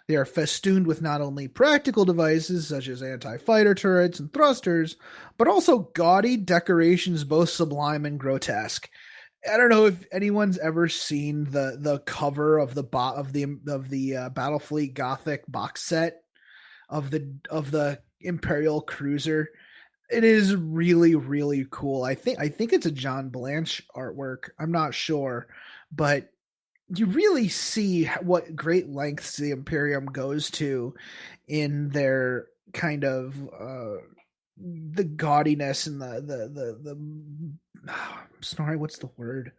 They are festooned with not only practical devices such as anti-fighter turrets and thrusters, but also gaudy decorations both sublime and grotesque. I don't know if anyone's ever seen the cover of the Battlefleet Gothic box set of the Imperial cruiser. It is really really cool. I think it's a John Blanche artwork. I'm not sure, but you really see what great lengths the Imperium goes to in their kind of the gaudiness and sorry, what's the word?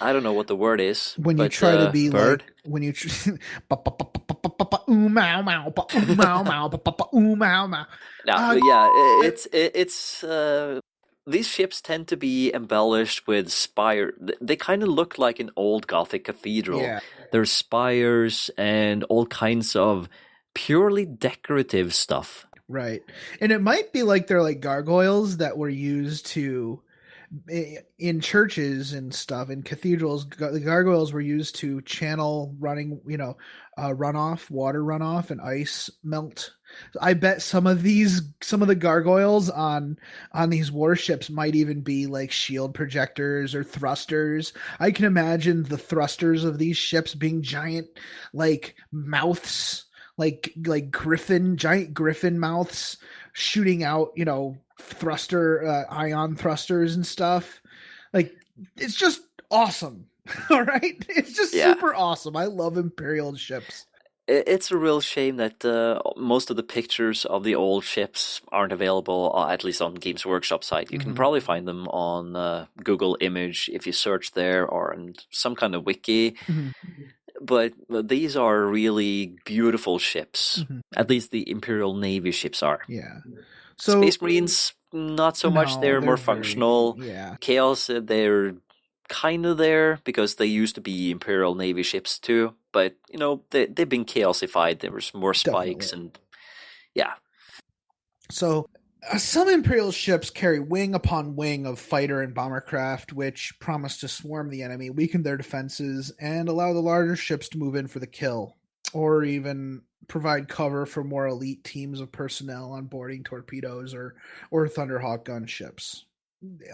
I don't know what the word is, When you but try to be bird. like when you ooh mow mow ooh mow mow ooh mow mow. Now, Uh, yeah, I- it's these ships tend to be embellished with spire. They kind of look like an old Gothic cathedral. yeah, There's spires and all kinds of purely decorative stuff. right. And it might be like they're like gargoyles that were used to in churches and stuff in cathedrals. The gargoyles were used to channel running, runoff, water runoff, and ice melt. I bet some of the gargoyles on these warships might even be like shield projectors or thrusters. I can imagine the thrusters of these ships being giant like mouths, like giant griffin mouths shooting out, ion thrusters and stuff. Like, it's just awesome. All right, it's just Yeah. super awesome. I love Imperial ships. It's a real shame that most of the pictures of the old ships aren't available, at least on Games Workshop site. You can probably find them on Google Image if you search there, or in some kind of wiki. But these are really beautiful ships. At least the Imperial Navy ships are. Yeah. So Space Marines, not so much. no, They're more very- functional. yeah. Chaos, they're kind of there because they used to be Imperial Navy ships too. But, they've been chaosified. There was more spikes Definitely. and, yeah. So some Imperial ships carry wing upon wing of fighter and bomber craft, which promise to swarm the enemy, weaken their defenses, and allow the larger ships to move in for the kill, or even provide cover for more elite teams of personnel on boarding torpedoes or Thunderhawk gunships.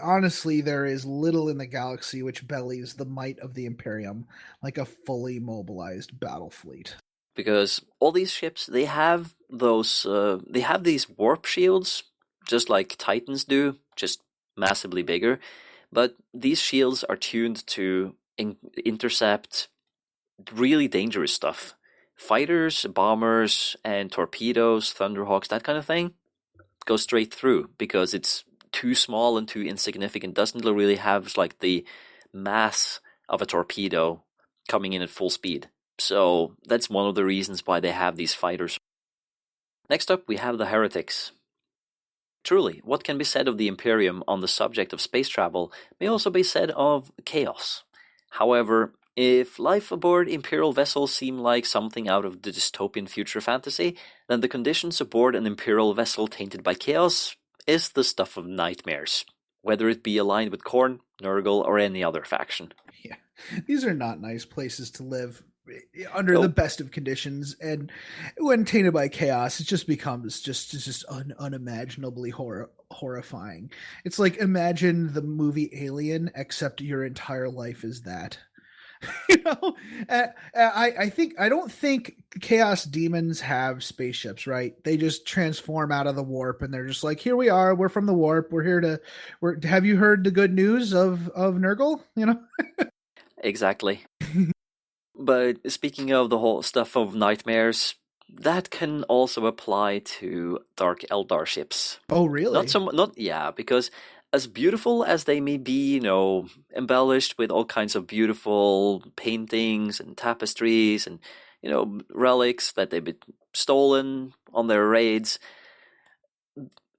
Honestly, there is little in the galaxy which bellies the might of the Imperium like a fully mobilized battle fleet. Because all these ships, they have they have these warp shields, just like Titans do, just massively bigger. But these shields are tuned to intercept really dangerous stuff. Fighters, bombers, and torpedoes, Thunderhawks, that kind of thing, go straight through because it's too small and too insignificant. Doesn't really have like the mass of a torpedo coming in at full speed. So that's one of the reasons why they have these fighters. Next up, we have the Heretics. Truly, what can be said of the Imperium on the subject of space travel may also be said of chaos. However, if life aboard Imperial vessels seem like something out of the dystopian future fantasy, then the conditions aboard an Imperial vessel tainted by chaos is the stuff of nightmares, whether it be aligned with Khorne, Nurgle, or any other faction. Yeah, these are not nice places to live under the best of conditions, and when tainted by chaos, it just becomes just unimaginably horrifying. It's like, imagine the movie Alien, except your entire life is that. I don't think chaos demons have spaceships, right? They just transform out of the warp and they're just like, here we are, we're from the warp, have you heard the good news of Nurgle? Exactly. But speaking of the whole stuff of nightmares, that can also apply to Dark Eldar ships. Oh, really? Because as beautiful as they may be, embellished with all kinds of beautiful paintings and tapestries and, relics that they've been stolen on their raids,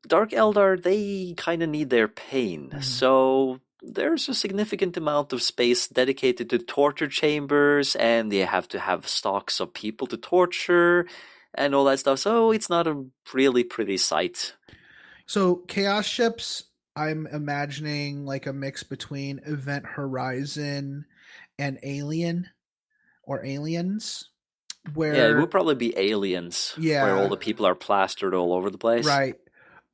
Dark Eldar, they kind of need their pain. So there's a significant amount of space dedicated to torture chambers, and they have to have stocks of people to torture and all that stuff. So it's not a really pretty sight. So chaos ships I'm imagining like a mix between Event Horizon and Alien or Aliens, Yeah, it would where probably be Aliens, where all yeah, the people are plastered all over the place. right.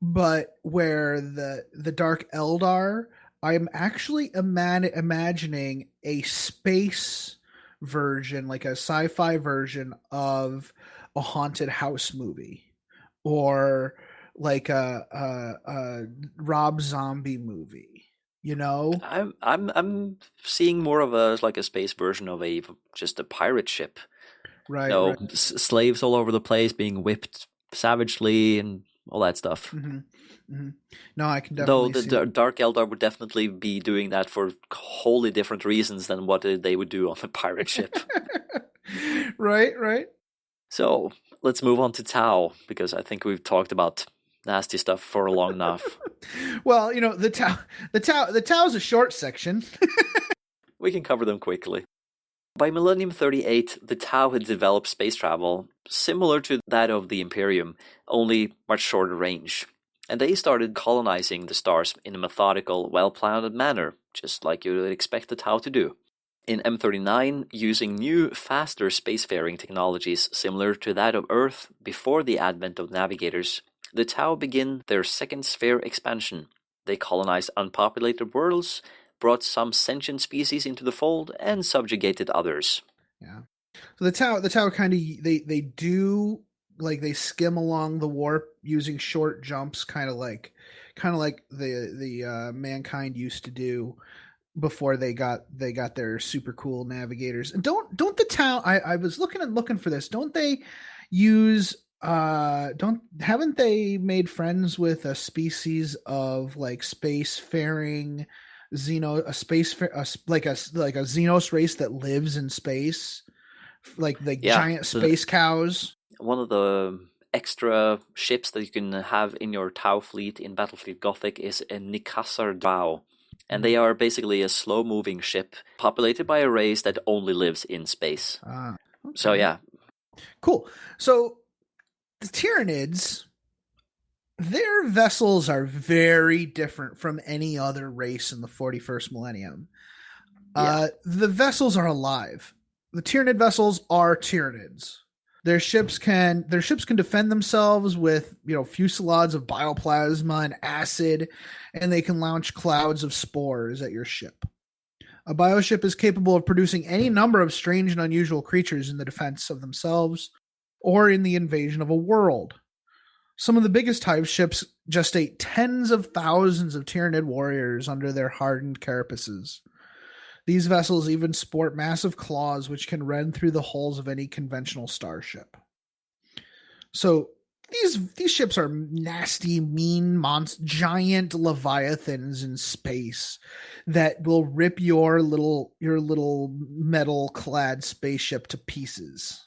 But where the Dark Eldar, I'm actually imagining a space version, like a sci-fi version of a haunted house movie, or like a Rob Zombie movie. You know, I'm seeing more of a like a space version of a just a pirate ship. right, No, right. slaves all over the place being whipped savagely and all that stuff. hmm hmm No, I can Though definitely the see. Dark Eldar would definitely be doing that for wholly different reasons than what they would do on a pirate ship. Right, right. So let's move on to Tau, because I think we've talked about nasty stuff for long enough. Well, you know, the Tau is a short section. We can cover them quickly. By Millennium 38, the Tau had developed space travel similar to that of the Imperium, only much shorter range. And they started colonizing the stars in a methodical, well-planned manner, just like you would expect the Tau to do. In M39, using new, faster spacefaring technologies similar to that of Earth before the advent of navigators, the Tau begin their second sphere expansion. They colonized unpopulated worlds, brought some sentient species into the fold, and subjugated others. Yeah. So the Tau kind of they do like they skim along the warp using short jumps, kind of like the mankind used to do before they got their super cool navigators. And don't the Tau? I was looking for this. Don't they use don't haven't they made friends with a species of like spacefaring like a Xenos race that lives in space, like Yeah, giant space cows? one of the extra ships that you can have in your Tau fleet in Battlefleet Gothic is a Nikasar Dao. And they are basically a slow-moving ship populated by a race that only lives in space. Okay. So yeah, Cool. So the Tyranids, their vessels are very different from any other race in the 41st millennium. yeah. The vessels are alive. The Tyranid vessels are Tyranids. Their ships can defend themselves with fusillades of bioplasma and acid, and they can launch clouds of spores at your ship. A bioship is capable of producing any number of strange and unusual creatures in the defense of themselves or in the invasion of a world. Some of the biggest hive ships gestate tens of thousands of Tyranid warriors under their hardened carapaces. These vessels even sport massive claws which can rend through the hulls of any conventional starship. So these ships are nasty, mean, giant leviathans in space that will rip your little metal-clad spaceship to pieces.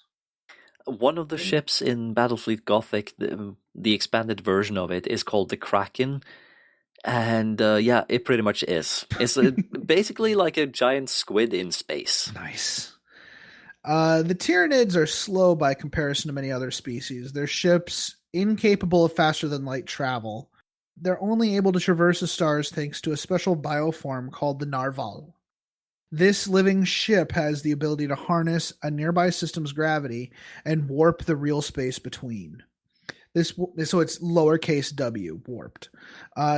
One of the ships in Battlefleet Gothic, the expanded version of it, is called the Kraken. And yeah, it pretty much is. It's basically like a giant squid in space. Nice. The Tyranids are slow by comparison to many other species. Their ships incapable of faster than light travel. They're only able to traverse the stars thanks to a special bioform called the Narval. This living ship has the ability to harness a nearby system's gravity and warp the real space between. So it's lowercase w, warped.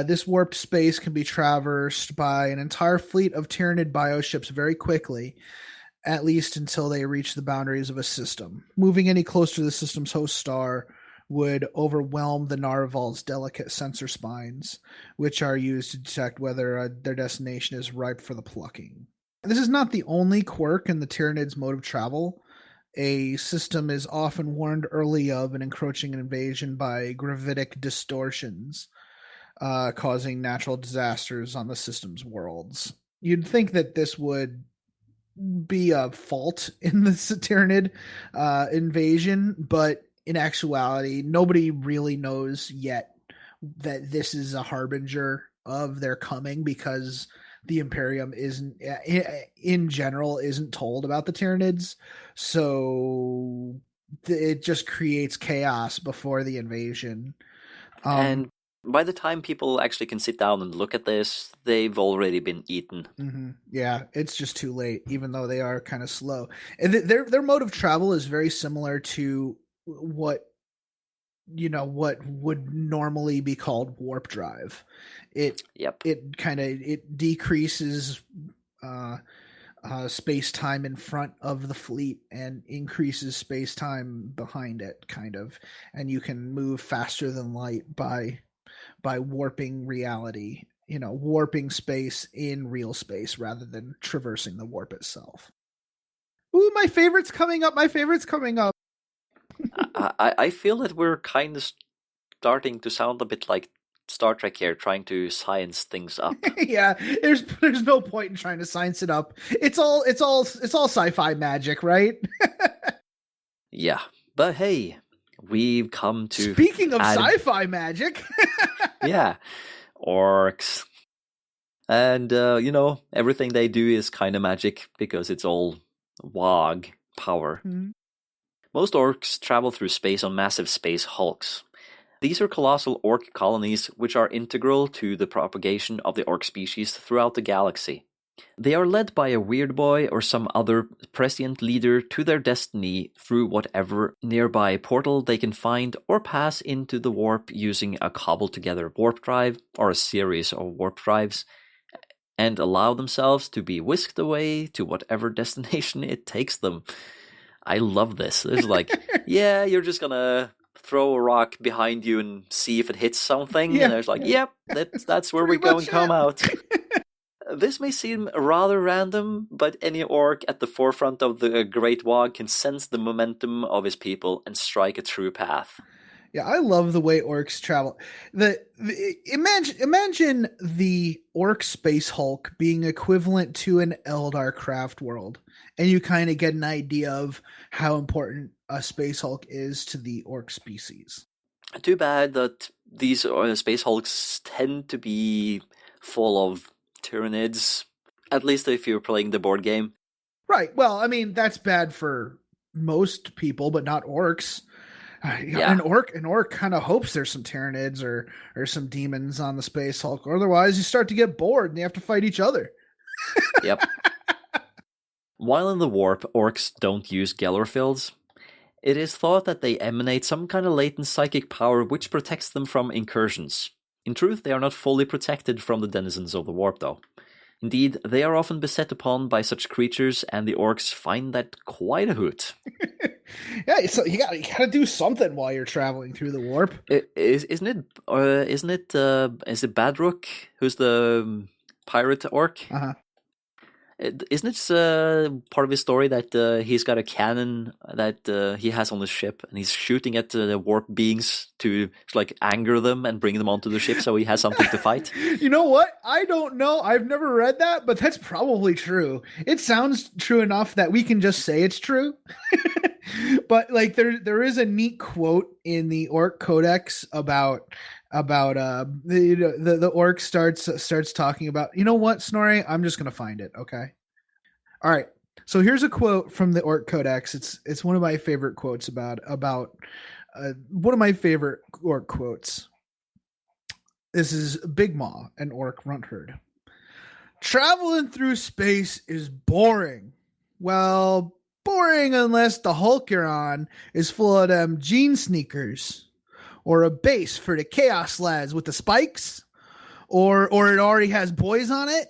This warped space can be traversed by an entire fleet of Tyranid bioships very quickly, at least until they reach the boundaries of a system. Moving any closer to the system's host star would overwhelm the Narval's delicate sensor spines, which are used to detect whether their destination is ripe for the plucking. This is not the only quirk in the Tyranid's mode of travel. A system is often warned early of an encroaching invasion by gravitic distortions, causing natural disasters on the system's worlds. You'd think that this would be a fault in the Tyranid invasion, but in actuality, nobody really knows yet that this is a harbinger of their coming, because the Imperium isn't, in general, isn't told about the Tyranids. So it just creates chaos before the invasion. And By the time people actually can sit down and look at this, they've already been eaten. Mm-hmm. Yeah, it's just too late, even though they are kind of slow. And their mode of travel is very similar to what would normally be called warp drive. It decreases space time in front of the fleet and increases space time behind it, kind of, and you can move faster than light by warping reality, warping space in real space rather than traversing the warp itself. Ooh, my favorite's coming up. I feel that we're kind of starting to sound a bit like Star Trek here, trying to science things up. Yeah, there's no point in trying to science it up. It's all sci-fi magic, right? Yeah, but hey, we've come to. Speaking of sci-fi magic, yeah, orcs, and everything they do is kind of magic because it's all Wog power. Mm-hmm. Most orcs travel through space on massive space hulks. These are colossal orc colonies which are integral to the propagation of the orc species throughout the galaxy. They are led by a weird boy or some other prescient leader to their destiny through whatever nearby portal they can find or pass into the warp using a cobbled-together warp drive or a series of warp drives, and allow themselves to be whisked away to whatever destination it takes them. I love this. It's like, yeah, you're just gonna throw a rock behind you and see if it hits something. Yeah. And there's like, yep, that's where we're going to come out. This may seem rather random, but any orc at the forefront of the Great Wog can sense the momentum of his people and strike a true path. Yeah, I love the way orcs travel. Imagine the orc space hulk being equivalent to an Eldar craft world, and you kind of get an idea of how important a space hulk is to the orc species. Too bad that these space hulks tend to be full of Tyranids, at least if you're playing the board game. Right. Well, I mean, that's bad for most people, but not orcs. Yeah. An orc kind of hopes there's some Tyranids or some demons on the space hulk. Otherwise, you start to get bored and you have to fight each other. Yep. While in the warp, orcs don't use Gellerfields. It is thought that they emanate some kind of latent psychic power which protects them from incursions. In truth, they are not fully protected from the denizens of the warp, though. Indeed, they are often beset upon by such creatures, and the orcs find that quite a hoot. Yeah, so you gotta do something while you're traveling through the warp. Isn't it Badrook who's the pirate orc? Uh-huh. Isn't it part of his story that he's got a cannon that he has on his ship, and he's shooting at the warp beings to anger them and bring them onto the ship so he has something to fight? You know what? I don't know. I've never read that, but that's probably true. It sounds true enough that we can just say it's true. But there is a neat quote in the Orc Codex about the orc starts talking about, you know what, Snorri? I'm just gonna find it, okay? All right. So here's a quote from the Orc Codex. It's one of my favorite quotes about one of my favorite orc quotes. This is Big Maw, an orc runt herd. Traveling through space is boring. Well, boring unless the Hulk you're on is full of them gene sneakers. Or a base for the Chaos lads with the spikes, or it already has boys on it,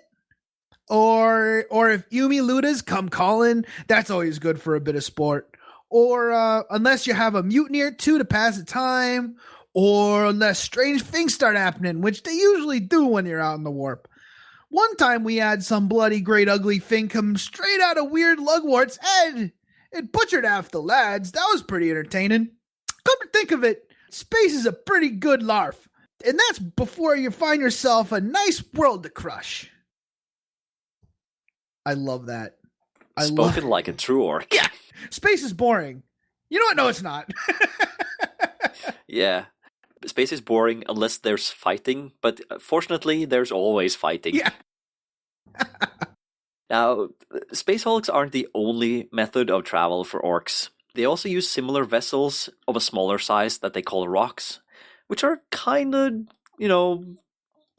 or if Yumi Ludas come calling, that's always good for a bit of sport. Or unless you have a mutiny or two to pass the time, or unless strange things start happening, which they usually do when you're out in the warp. One time we had some bloody great ugly thing come straight out of weird Lugwart's head. It butchered half the lads. That was pretty entertaining. Come to think of it, space is a pretty good larf. And that's before you find yourself a nice world to crush. I love that. Spoken like a true orc. Yeah. Space is boring. You know what? No, it's not. Yeah. Space is boring unless there's fighting, but fortunately, there's always fighting. Yeah. Now, space hulks aren't the only method of travel for orcs. They also use similar vessels of a smaller size that they call rocks, which are kind of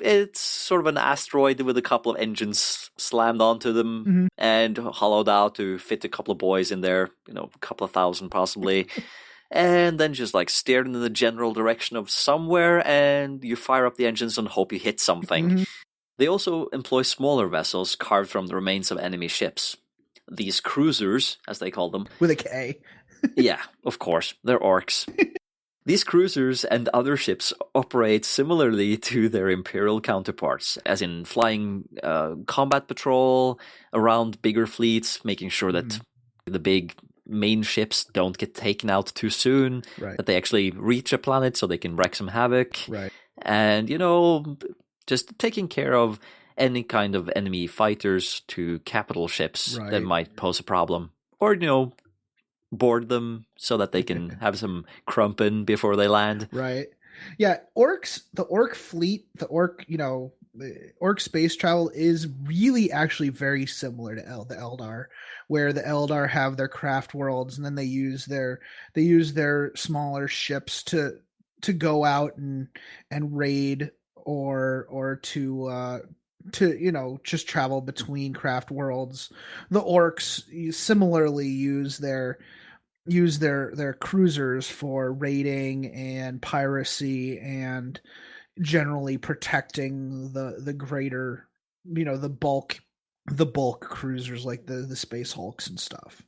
it's sort of an asteroid with a couple of engines slammed onto them and hollowed out to fit a couple of boys in there, a couple of thousand possibly. And then just like steer in the general direction of somewhere, and you fire up the engines and hope you hit something. They also employ smaller vessels carved from the remains of enemy ships. These cruisers, as they call them. With a K. Yeah, of course. They're orcs. These cruisers and other ships operate similarly to their Imperial counterparts, as in flying combat patrol around bigger fleets, making sure that the big main ships don't get taken out too soon, that they actually reach a planet so they can wreak some havoc. And, just taking care of any kind of enemy fighters to capital ships that might pose a problem. Or, board them so that they can have some crumpin before they land. Yeah, orcs, the orc fleet, the orc space travel is really actually very similar to the Eldar, where the Eldar have their craft worlds, and then they use their smaller ships to go out and raid or to just travel between craft worlds. The orcs similarly use their cruisers for raiding and piracy and generally protecting the greater, the bulk cruisers like the Space Hulks and stuff.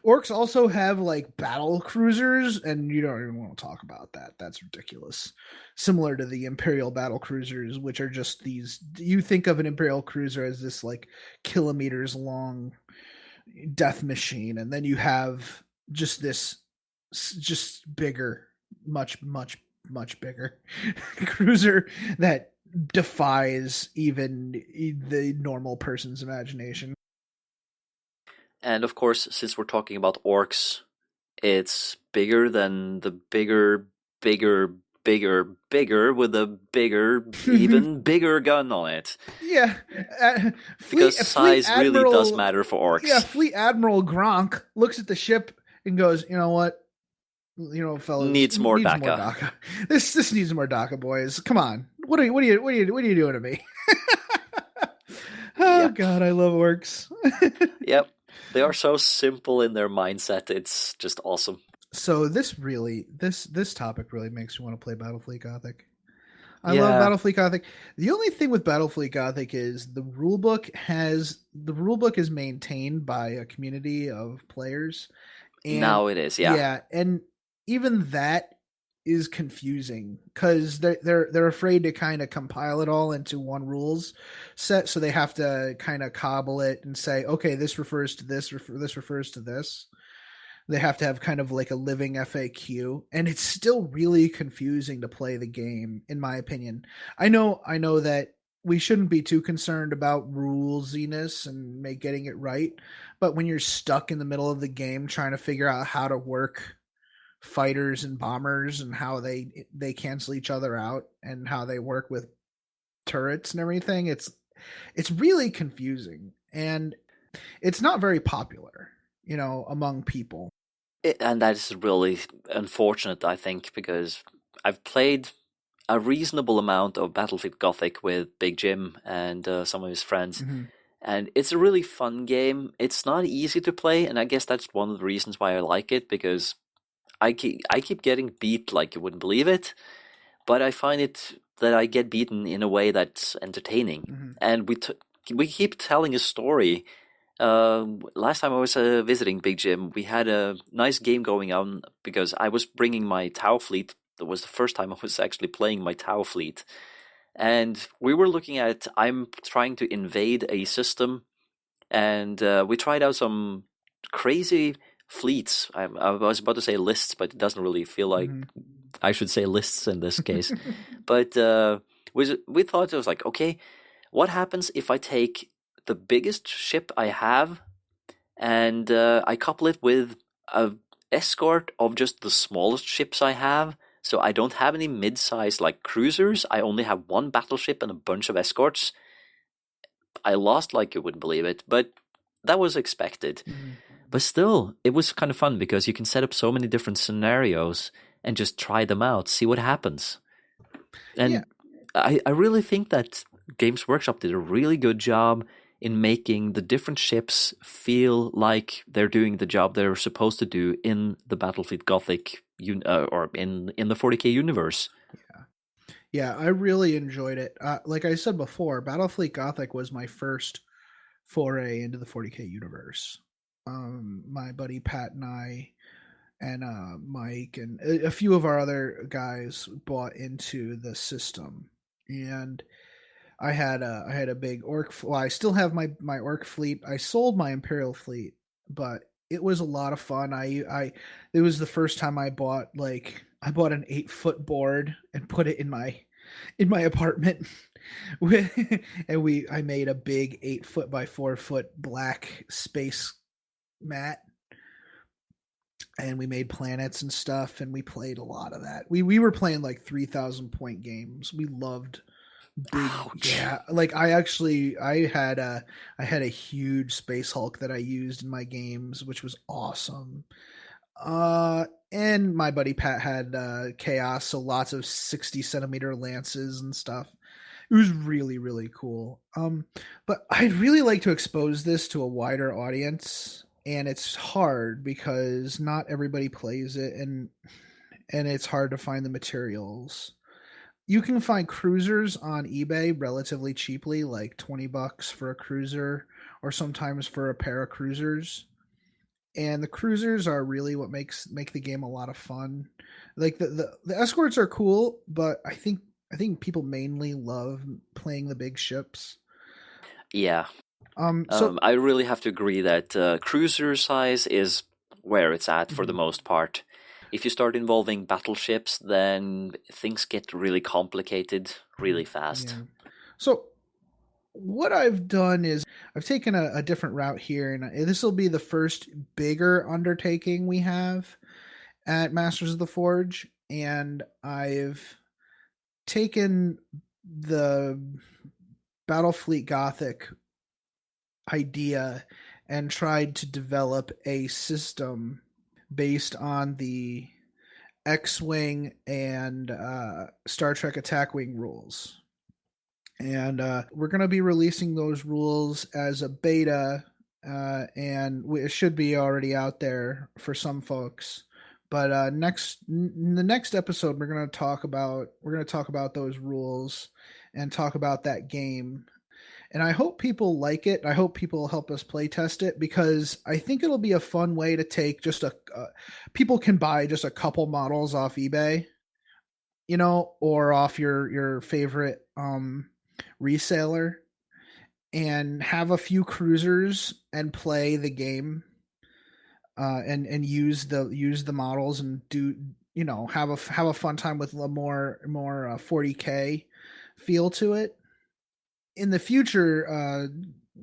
Orcs also have like battle cruisers, and you don't even want to talk about that. That's ridiculous. Similar to the Imperial battle cruisers, which are just these. You think of an Imperial cruiser as this like kilometers long death machine, and then you have just bigger, much bigger cruiser that defies even the normal person's imagination. And of course, since we're talking about orcs, it's bigger than the bigger with a bigger, even bigger gun on it. Yeah. Because size really does matter for orcs. Yeah, Fleet Admiral Gronk looks at the ship and goes, you know what? Fellas, needs more DACA. This needs more DACA, boys. Come on. What are you doing to me? Oh, God, I love orcs. Yep. They are so simple in their mindset. It's just awesome. So this topic really makes me want to play Battlefleet Gothic. I love Battlefleet Gothic. The only thing with Battlefleet Gothic is the rulebook is maintained by a community of players. And now it is, yeah. Yeah, and even that is confusing because they're afraid to kind of compile it all into one rules set, so they have to kind of cobble it and say, okay, this refers to this, this refers to this. They have to have kind of like a living FAQ, and it's still really confusing to play the game, in my opinion. I know that we shouldn't be too concerned about rulesiness and getting it right, but when you're stuck in the middle of the game trying to figure out how to work fighters and bombers and how they cancel each other out and how they work with turrets and everything, it's really confusing, and it's not very popular, among people. And that is really unfortunate, I think, because I've played a reasonable amount of Battlefield Gothic with Big Jim and some of his friends. And it's a really fun game. It's not easy to play, and I guess that's one of the reasons why I like it, because I keep getting beat like you wouldn't believe it, but I find it that I get beaten in a way that's entertaining. And we keep telling a story. Last time I was visiting Big Jim, we had a nice game going on because I was bringing my Tau fleet. That was the first time I was actually playing my Tau fleet. And we were looking at, I'm trying to invade a system, and we tried out some crazy fleets. I was about to say lists, but it doesn't really feel like I should say lists in this case. But we thought it was like, okay, what happens if I take the biggest ship I have and I couple it with an escort of just the smallest ships I have? So I don't have any mid-size like cruisers. I only have one battleship and a bunch of escorts. I lost like you wouldn't believe it, but that was expected. But still, it was kind of fun because you can set up so many different scenarios and just try them out, see what happens. And I really think that Games Workshop did a really good job in making the different ships feel like they're doing the job they're supposed to do in the Battlefleet Gothic or in the 40K universe. Yeah, I really enjoyed it. Like I said before, Battlefleet Gothic was my first foray into the 40K universe. My buddy Pat and I and Mike and a few of our other guys bought into the system, and I had a big orc. Well, I still have my orc fleet. I sold my Imperial fleet, but it was a lot of fun. It was the first time I bought an 8-foot board and put it in my apartment. I made a big 8-foot by 4-foot black space mat, and we made planets and stuff, and we played a lot of that. We were playing like 3,000 point games. We loved big. Ouch. Yeah, like I had a huge Space Hulk that I used in my games, which was awesome. And my buddy Pat had Chaos, so lots of 60-centimeter lances and stuff. It was really, really cool. But I'd really like to expose this to a wider audience, and it's hard because not everybody plays it, and it's hard to find the materials. You can find cruisers on eBay relatively cheaply, like $20 for a cruiser, or sometimes for a pair of cruisers. And the cruisers are really what make the game a lot of fun. Like the escorts are cool, but I think people mainly love playing the big ships. Yeah. So I really have to agree that cruiser size is where it's at for the most part. If you start involving battleships, then things get really complicated really fast. Yeah. So what I've done is I've taken a different route here, and this will be the first bigger undertaking we have at Masters of the Forge, and I've taken the Battlefleet Gothic idea and tried to develop a system based on the X-Wing and Star Trek Attack Wing rules. And we're going to be releasing those rules as a beta, and it should be already out there for some folks. But in the next episode, we're going to talk about those rules and talk about that game. And I hope people like it. I hope people help us play test it, because I think it'll be a fun way to take people can buy just a couple models off eBay, or off your favorite reseller, and have a few cruisers and play the game, and use the models and do have a fun time with a more 40K feel to it. In the future,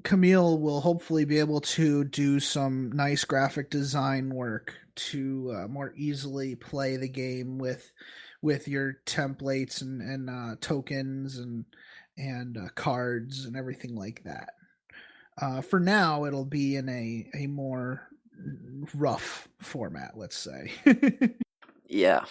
Camille will hopefully be able to do some nice graphic design work to more easily play the game with your templates and tokens and cards and everything like that. For now, it'll be in a more rough format, let's say. Yeah.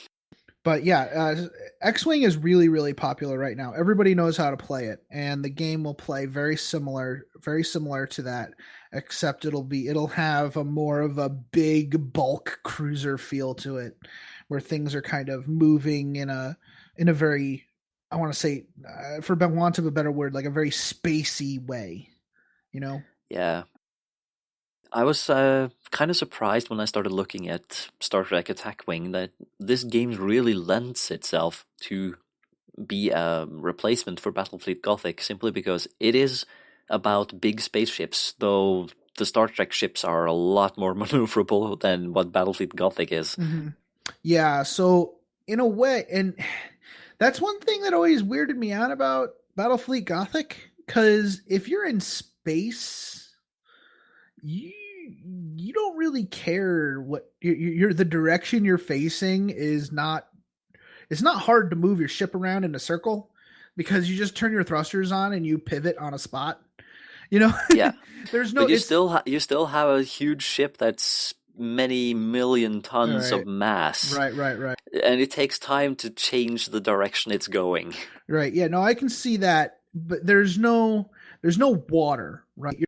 But yeah, X-Wing is really, really popular right now. Everybody knows how to play it, and the game will play very similar to that, except it'll have a more of a big bulk cruiser feel to it, where things are kind of moving in a very, I want to say, for want of a better word, like a very spacey way, Yeah. I was kind of surprised when I started looking at Star Trek Attack Wing that this game really lends itself to be a replacement for Battlefleet Gothic, simply because it is about big spaceships, though the Star Trek ships are a lot more maneuverable than what Battlefleet Gothic is. Mm-hmm. Yeah, so in a way, and that's one thing that always weirded me out about Battlefleet Gothic, because if you're in space, you don't really care what you're the direction you're facing is not. It's not hard to move your ship around in a circle, because you just turn your thrusters on and you pivot on a spot. Yeah. There's no. But you still have a huge ship that's many million tons of mass. Right. And it takes time to change the direction it's going. Right. Yeah, no, I can see that, but there's no water, right?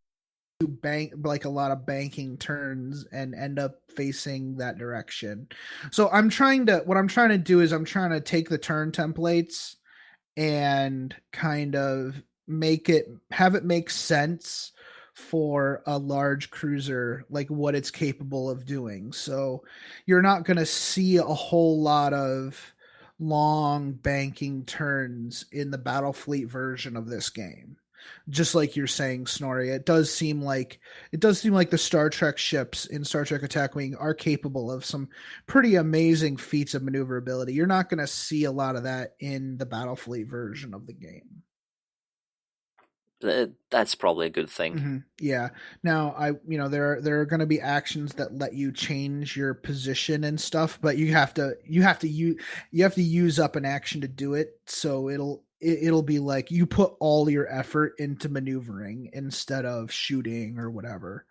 You bank like a lot of banking turns and end up facing that direction. So what I'm trying to do is I'm trying to take the turn templates and kind of have it make sense for a large cruiser, like what it's capable of doing. So you're not going to see a whole lot of long banking turns in the Battlefleet version of this game. Just like you're saying, Snorri, it does seem like the Star Trek ships in Star Trek Attack Wing are capable of some pretty amazing feats of maneuverability. You're not going to see a lot of that in the Battlefleet version of the game. That's probably a good thing. Mm-hmm. Yeah. Now, there are going to be actions that let you change your position and stuff, but you have to use up an action to do it. So it'll be like you put all your effort into maneuvering instead of shooting or whatever.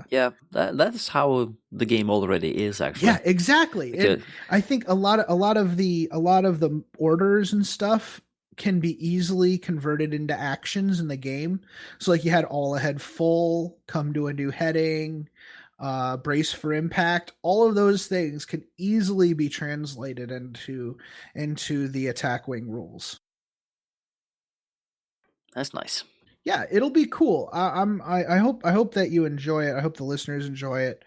Yeah, that's how the game already is, actually. Yeah, exactly. I think a lot of the orders and stuff can be easily converted into actions in the game. So like you had all ahead full, come to a new heading, brace for impact. All of those things can easily be translated into the Attack Wing rules. That's nice. Yeah, it'll be cool. I hope that you enjoy it. I hope the listeners enjoy it.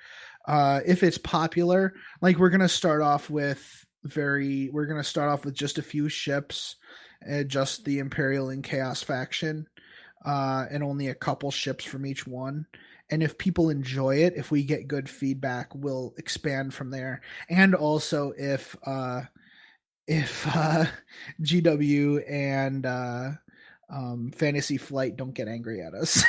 If it's popular, like we're gonna start off with just a few ships, just the Imperial and Chaos faction, and only a couple ships from each one. And if people enjoy it, if we get good feedback, we'll expand from there. And also if GW and Fantasy Flight don't get angry at us.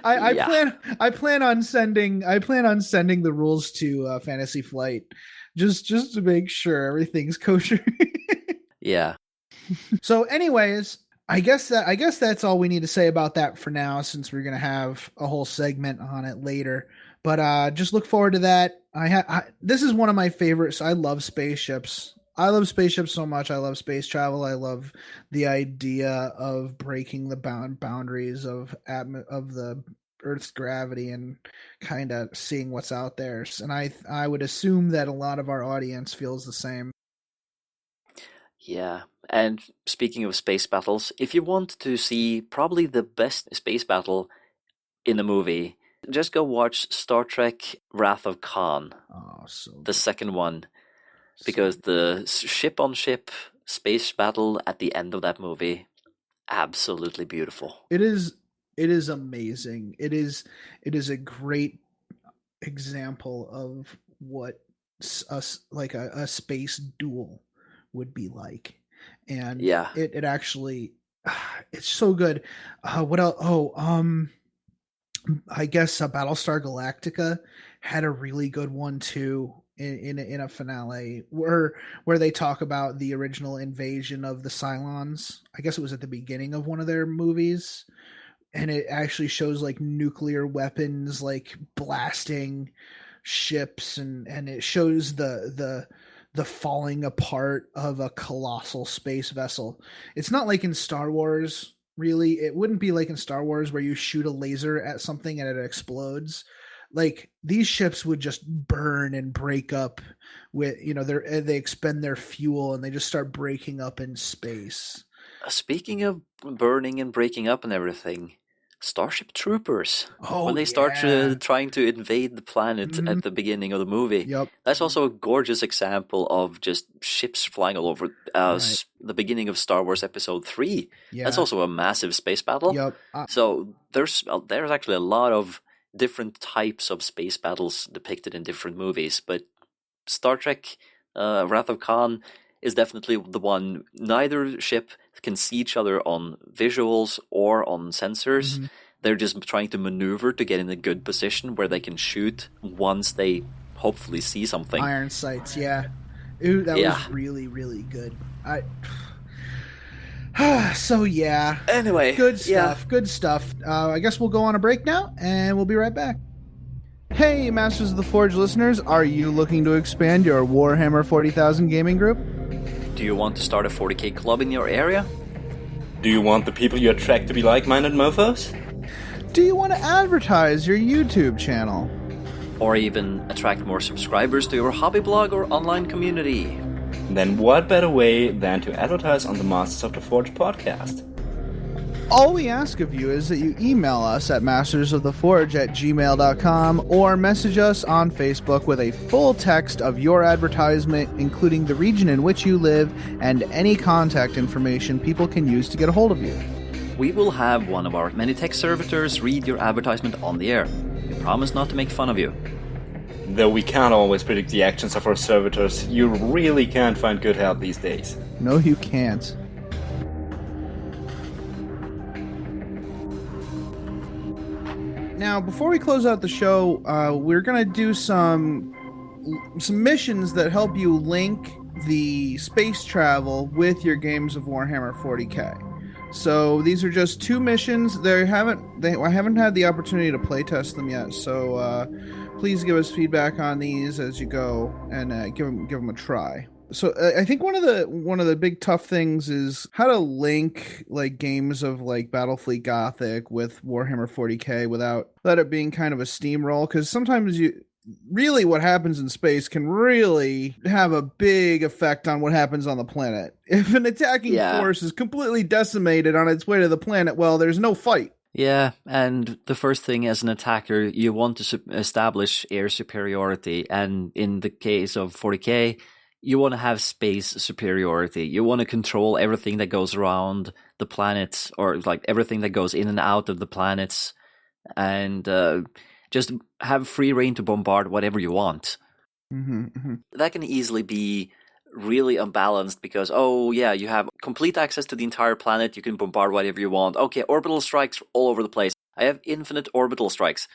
I plan on sending the rules to Fantasy Flight just to make sure everything's kosher. Yeah. So anyways, I guess that's all we need to say about that for now, since we're gonna have a whole segment on it later. But just look forward to that. This is one of my favorites. I love spaceships. I love spaceships so much. I love space travel. I love the idea of breaking the boundaries of the Earth's gravity and kind of seeing what's out there. And I would assume that a lot of our audience feels the same. Yeah, and speaking of space battles, if you want to see probably the best space battle in the movie, just go watch Star Trek Wrath of Khan, the second one, because the ship-on-ship space battle at the end of that movie, absolutely beautiful. It is amazing. It is a great example of what a space duel would be like. And yeah, it actually, it's so good. What else? I guess Battlestar Galactica had a really good one too in a finale where they talk about the original invasion of the Cylons. I guess it was at the beginning of one of their movies, and it actually shows like nuclear weapons like blasting ships, and it shows the falling apart of a colossal space vessel. It's not like in Star Wars, really. It wouldn't be like in Star Wars where you shoot a laser at something and it explodes. Like these ships would just burn and break up with, they expend their fuel and they just start breaking up in space. Speaking of burning and breaking up and everything, Starship Troopers, when they start trying to invade the planet at the beginning of the movie. Yep. That's also a gorgeous example of just ships flying all over. The beginning of Star Wars Episode 3. Yeah. That's also a massive space battle. Yep. So there's actually a lot of different types of space battles depicted in different movies, but Star Trek Wrath of Khan is definitely the one. Neither ship can see each other on visuals or on sensors. Mm-hmm. They're just trying to maneuver to get in a good position where they can shoot once they hopefully see something. Iron sights, yeah. Ooh, that was really, really good. So yeah. Anyway, good stuff. I guess we'll go on a break now, and we'll be right back. Hey, Masters of the Forge listeners, are you looking to expand your Warhammer 40,000 gaming group? Do you want to start a 40k club in your area? Do you want the people you attract to be like-minded mofos? Do you want to advertise your YouTube channel? Or even attract more subscribers to your hobby blog or online community? Then what better way than to advertise on the Masters of the Forge podcast? All we ask of you is that you email us at mastersoftheforge@gmail.com or message us on Facebook with a full text of your advertisement, including the region in which you live and any contact information people can use to get a hold of you. We will have one of our many tech servitors read your advertisement on the air. We promise not to make fun of you. Though we can't always predict the actions of our servitors, you really can't find good help these days. No, you can't. Now, before we close out the show, we're going to do some missions that help you link the space travel with your games of Warhammer 40k. So these are just 2 missions. I haven't had the opportunity to playtest them yet, so please give us feedback on these as you go and give them a try. So I think one of the big tough things is how to link like games of like Battlefleet Gothic with Warhammer 40k without it being kind of a steamroll, because sometimes what happens in space can really have a big effect on what happens on the planet. If an attacking force is completely decimated on its way to the planet, well, there's no fight. Yeah, and the first thing as an attacker, you want to establish air superiority, and in the case of 40k, you want to have space superiority. You want to control everything that goes around the planets, or like everything that goes in and out of the planets, and just have free reign to bombard whatever you want. Mm-hmm, mm-hmm. That can easily be really unbalanced because, you have complete access to the entire planet. You can bombard whatever you want. Okay, orbital strikes all over the place. I have infinite orbital strikes.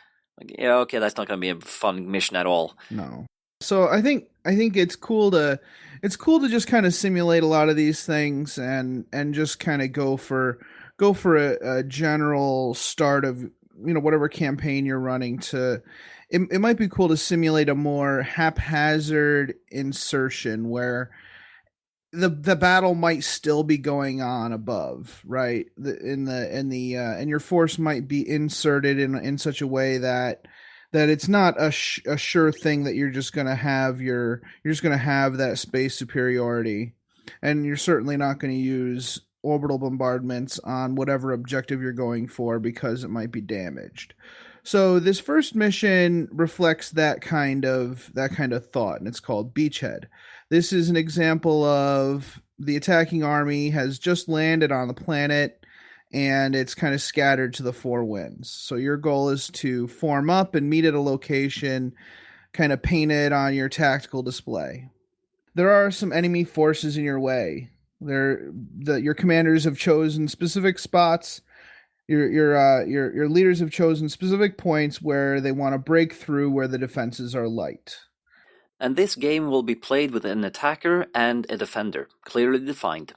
Okay, that's not going to be a fun mission at all. No. So I think it's cool to just kind of simulate a lot of these things and just kind of go for a general start of whatever campaign you're running to. It might be cool to simulate a more haphazard insertion where the battle might still be going on above, right? And your force might be inserted in such a way that it's not a sure thing that you're just going to have that space superiority, and you're certainly not going to use orbital bombardments on whatever objective you're going for because it might be damaged. So this first mission reflects that kind of thought, and it's called Beachhead. This is an example of the attacking army has just landed on the planet, and it's kind of scattered to the 4 winds. So your goal is to form up and meet at a location, kind of painted on your tactical display. There are some enemy forces in your way. Your commanders have chosen specific spots. Your leaders have chosen specific points where they want to break through where the defenses are light. And this game will be played with an attacker and a defender, clearly defined,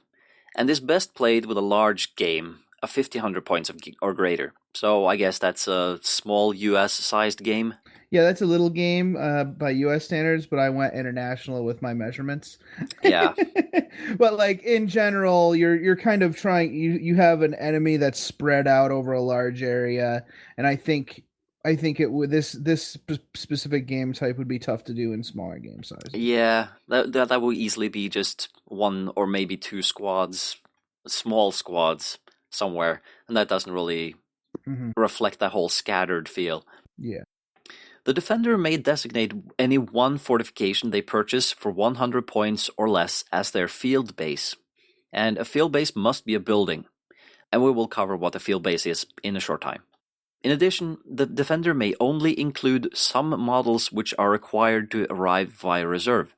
and is best played with a large game of 1,500 points or greater. So I guess that's a small US-sized game. Yeah, that's a little game by US standards, but I went international with my measurements. Yeah. But like in general, you're kind of trying. You have an enemy that's spread out over a large area, and I think it would this specific game type would be tough to do in smaller game sizes. Yeah, that will easily be just 1 or maybe 2 squads, small squads somewhere, and that doesn't really reflect that whole scattered feel. Yeah. The defender may designate any one fortification they purchase for 100 points or less as their field base, and a field base must be a building, and we will cover what a field base is in a short time. In addition, the defender may only include some models which are required to arrive via reserve.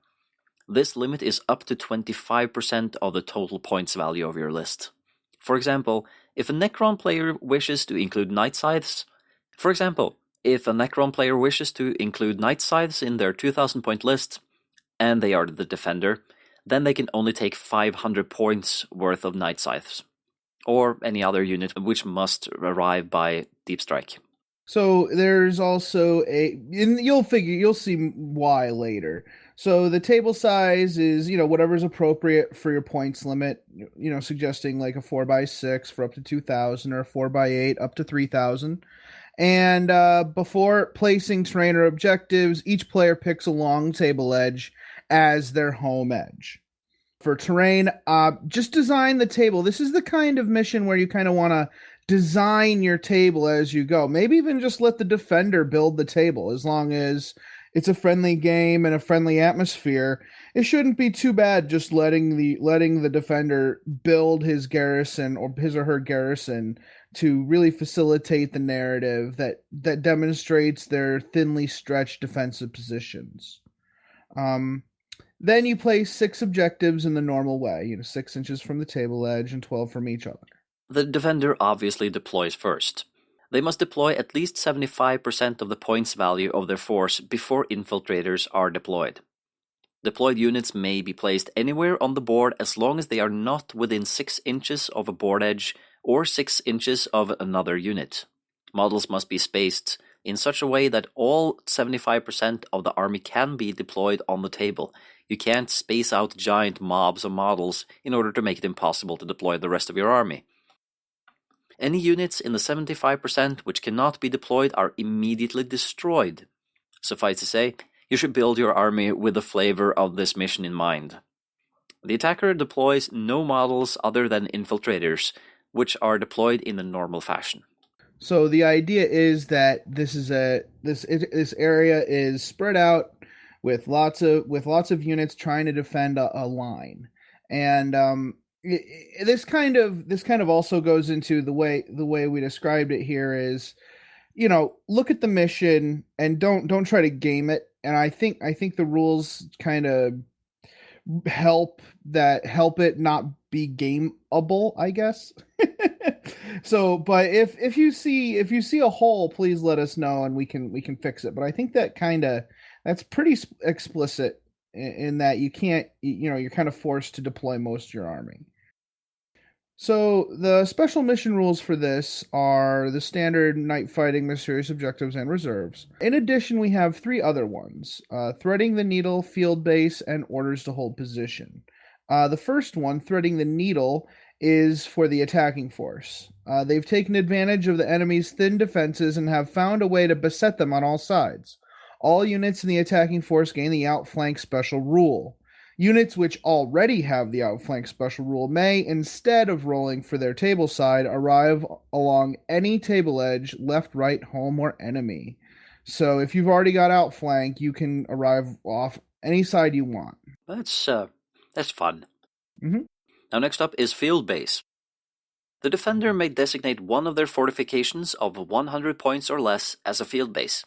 This limit is up to 25% of the total points value of your list. For example, if a Necron player wishes to include Night Scythes in their 2,000 point list, and they are the defender, then they can only take 500 points worth of Night Scythes, or any other unit which must arrive by Deep Strike. So there's also and you'll see why later. So the table size is, whatever's appropriate for your points limit, suggesting like a 4x6 for up to 2,000 or a 4x8 up to 3,000. And before placing terrain or objectives, each player picks a long table edge as their home edge. For terrain, just design the table. This is the kind of mission where you kind of want to design your table as you go. Maybe even just let the defender build the table. As long as it's a friendly game and a friendly atmosphere, it shouldn't be too bad just letting the defender build his garrison or his or her garrison to really facilitate the narrative that demonstrates their thinly stretched defensive positions. Then you place 6 objectives in the normal way, 6 inches from the table edge and 12 from each other. The defender obviously deploys first. They must deploy at least 75% of the points value of their force before infiltrators are deployed. Deployed units may be placed anywhere on the board as long as they are not within 6 inches of a board edge or 6 inches of another unit. Models must be spaced in such a way that all 75% of the army can be deployed on the table. You can't space out giant mobs of models in order to make it impossible to deploy the rest of your army. Any units in the 75% which cannot be deployed are immediately destroyed. Suffice to say, you should build your army with the flavor of this mission in mind. The attacker deploys no models other than infiltrators, which are deployed in the normal fashion. So the idea is that this area is spread out with lots of units trying to defend a line, and this kind of also goes into the way we described it here is, look at the mission and don't try to game it. And I think the rules kind of help it not be gameable, I guess. So, but if you see a hole, please let us know and we can fix it. But I think that's pretty explicit in that you can't, you're kind of forced to deploy most of your army. So the special mission rules for this are the standard night fighting, mysterious objectives, and reserves. In addition, we have 3 other ones: threading the needle, field base, and orders to hold position. The first one, threading the needle, is for the attacking force. They've taken advantage of the enemy's thin defenses and have found a way to beset them on all sides. All units in the attacking force gain the outflank special rule. Units which already have the outflank special rule may, instead of rolling for their table side, arrive along any table edge, left, right, home, or enemy. So if you've already got outflank, you can arrive off any side you want. That's fun. Mm-hmm. Now next up is field base. The defender may designate one of their fortifications of 100 points or less as a field base.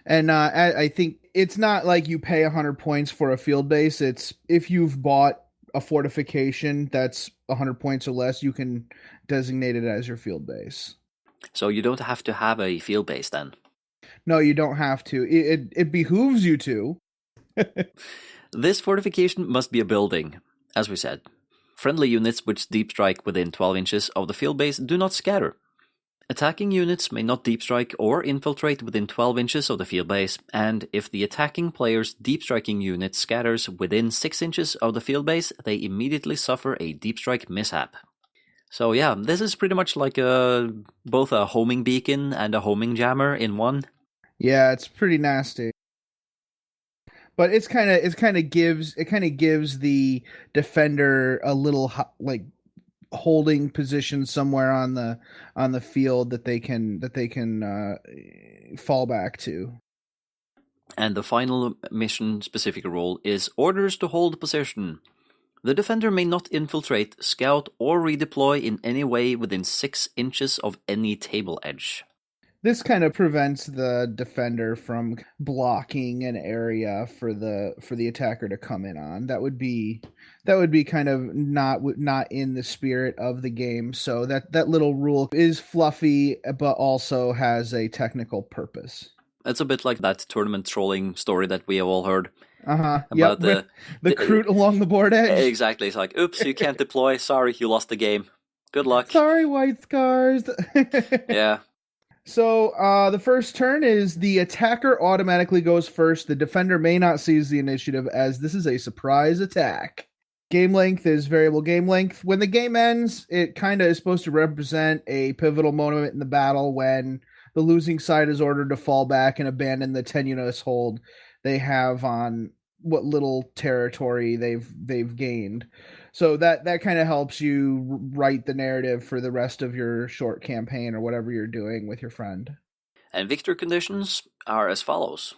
And I think it's not like you pay 100 points for a field base. It's if you've bought a fortification that's 100 points or less, you can designate it as your field base. So you don't have to have a field base then? No, you don't have to. It behooves you to. This fortification must be a building, as we said. Friendly units which deep strike within 12 inches of the field base do not scatter. Attacking units may not deep strike or infiltrate within 12 inches of the field base, and if the attacking player's deep striking unit scatters within 6 inches of the field base, they immediately suffer a deep strike mishap. So yeah, this is pretty much like both a homing beacon and a homing jammer in one. Yeah, it's pretty nasty. But it kind of gives the defender a little holding position somewhere on the field that they can fall back to. And the final mission specific rule is orders to hold position. The defender may not infiltrate, scout, or redeploy in any way within 6 inches of any table edge. This kind of prevents the defender from blocking an area for the attacker to come in on. That would be kind of not in the spirit of the game. So that little rule is fluffy, but also has a technical purpose. It's a bit like that tournament trolling story that we have all heard. About the Kroot along the board edge. Exactly. It's like, oops, you can't deploy. Sorry, you lost the game. Good luck. Sorry, White Scars. Yeah. So the first turn is the attacker automatically goes first. The defender may not seize the initiative as this is a surprise attack. Game length is variable game length. When the game ends, it kind of is supposed to represent a pivotal moment in the battle when the losing side is ordered to fall back and abandon the tenuous hold they have on what little territory they've gained. So that kind of helps you write the narrative for the rest of your short campaign or whatever you're doing with your friend. And victory conditions are as follows.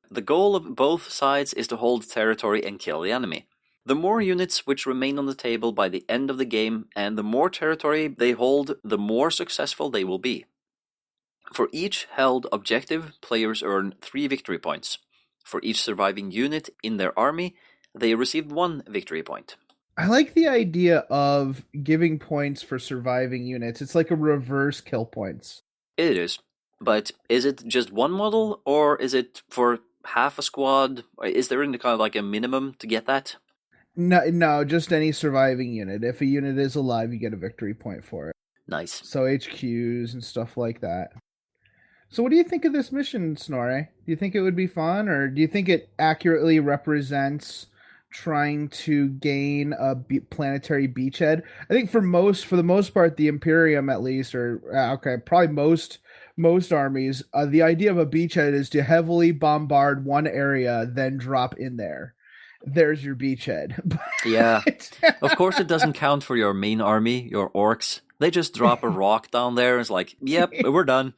The goal of both sides is to hold territory and kill the enemy. The more units which remain on the table by the end of the game and the more territory they hold, the more successful they will be. For each held objective, players earn 3 victory points. For each surviving unit in their army, they received 1 victory point. I like the idea of giving points for surviving units. It's like a reverse kill points. It is. But is it just one model, or is it for half a squad? Is there any kind of like a minimum to get that? No, just any surviving unit. If a unit is alive, you get a victory point for it. Nice. So HQs and stuff like that. So what do you think of this mission, Snorre? Do you think it would be fun, or do you think it accurately represents trying to gain a planetary beachhead? I think for the most part, the Imperium at least, or probably most armies, the idea of a beachhead is to heavily bombard one area, then drop in there. There's your beachhead. Yeah. Of course it doesn't count for your main army, your orcs. They just drop a rock down there and it's like, yep, we're done.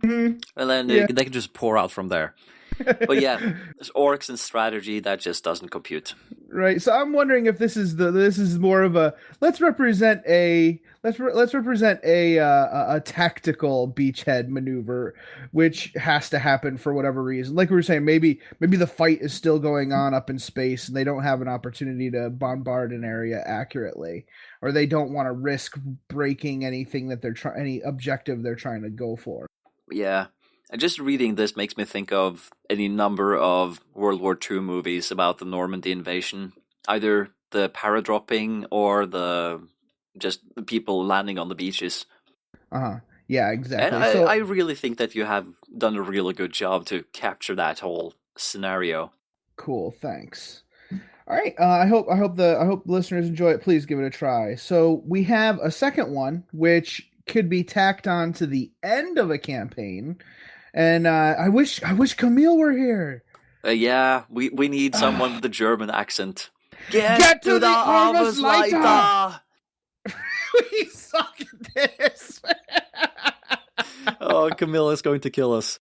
And then they can just pour out from there. But yeah, there's orcs and strategy that just doesn't compute. Right. So I'm wondering if this is more of a let's represent a tactical beachhead maneuver, which has to happen for whatever reason. Like we were saying, maybe the fight is still going on up in space and they don't have an opportunity to bombard an area accurately, or they don't want to risk breaking anything that any objective they're trying to go for. Yeah. And just reading this makes me think of any number of World War II movies about the Normandy invasion. Either the paradropping or the people landing on the beaches. Yeah, exactly. And I really think that you have done a really good job to capture that whole scenario. Cool, thanks. All right, I hope the listeners enjoy it. Please give it a try. So we have a second one, which could be tacked on to the end of a campaign. And I wish Camille were here. Yeah, we need someone with a German accent. Get to the Arbeitsleiter! We suck at this. Oh, Camille is going to kill us.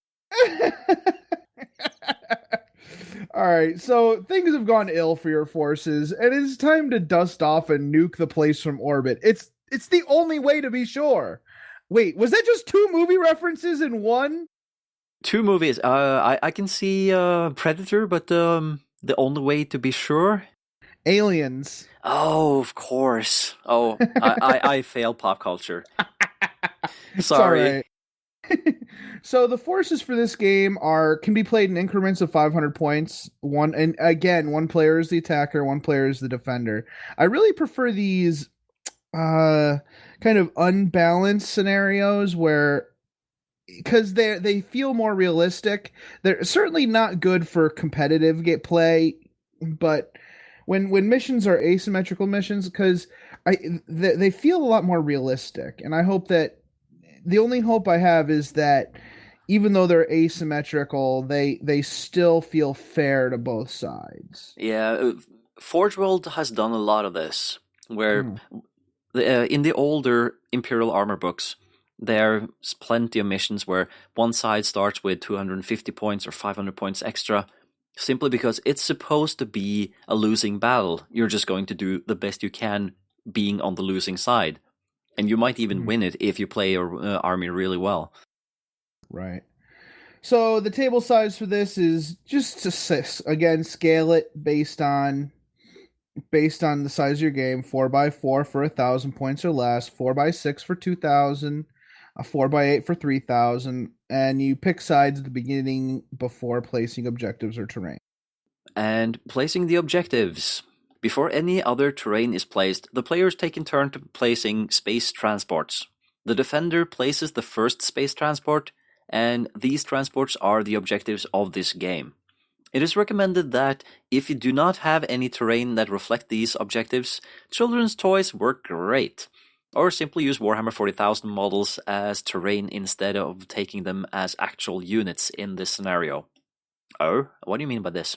All right, so things have gone ill for your forces, and it's time to dust off and nuke the place from orbit. It's the only way to be sure. Wait, was that just 2 movie references in one? 2 movies. I can see Predator, but the only way to be sure? Aliens. Oh, of course. Oh, I fail pop culture. Sorry. So the forces for this game can be played in increments of 500 points. One player is the attacker, one player is the defender. I really prefer these kind of unbalanced scenarios where, because they feel more realistic. They're certainly not good for competitive play, but when missions are asymmetrical missions, because they feel a lot more realistic, and I hope that the only hope I have is that even though they're asymmetrical, they still feel fair to both sides. Yeah, Forge World has done a lot of this, where in the older Imperial Armor books, there's plenty of missions where one side starts with 250 points or 500 points extra, simply because it's supposed to be a losing battle. You're just going to do the best you can being on the losing side. And you might even win it if you play your army really well. Right. So the table size for this is just to scale it based on the size of your game. 4x4 for 1,000 points or less, 4x6 for 2,000, a 4x8 for 3,000, and you pick sides at the beginning before placing objectives or terrain. And placing the objectives. Before any other terrain is placed, the players take in turn to placing space transports. The defender places the first space transport, and these transports are the objectives of this game. It is recommended that if you do not have any terrain that reflect these objectives, children's toys work great. Or simply use Warhammer 40,000 models as terrain instead of taking them as actual units in this scenario. Oh, what do you mean by this?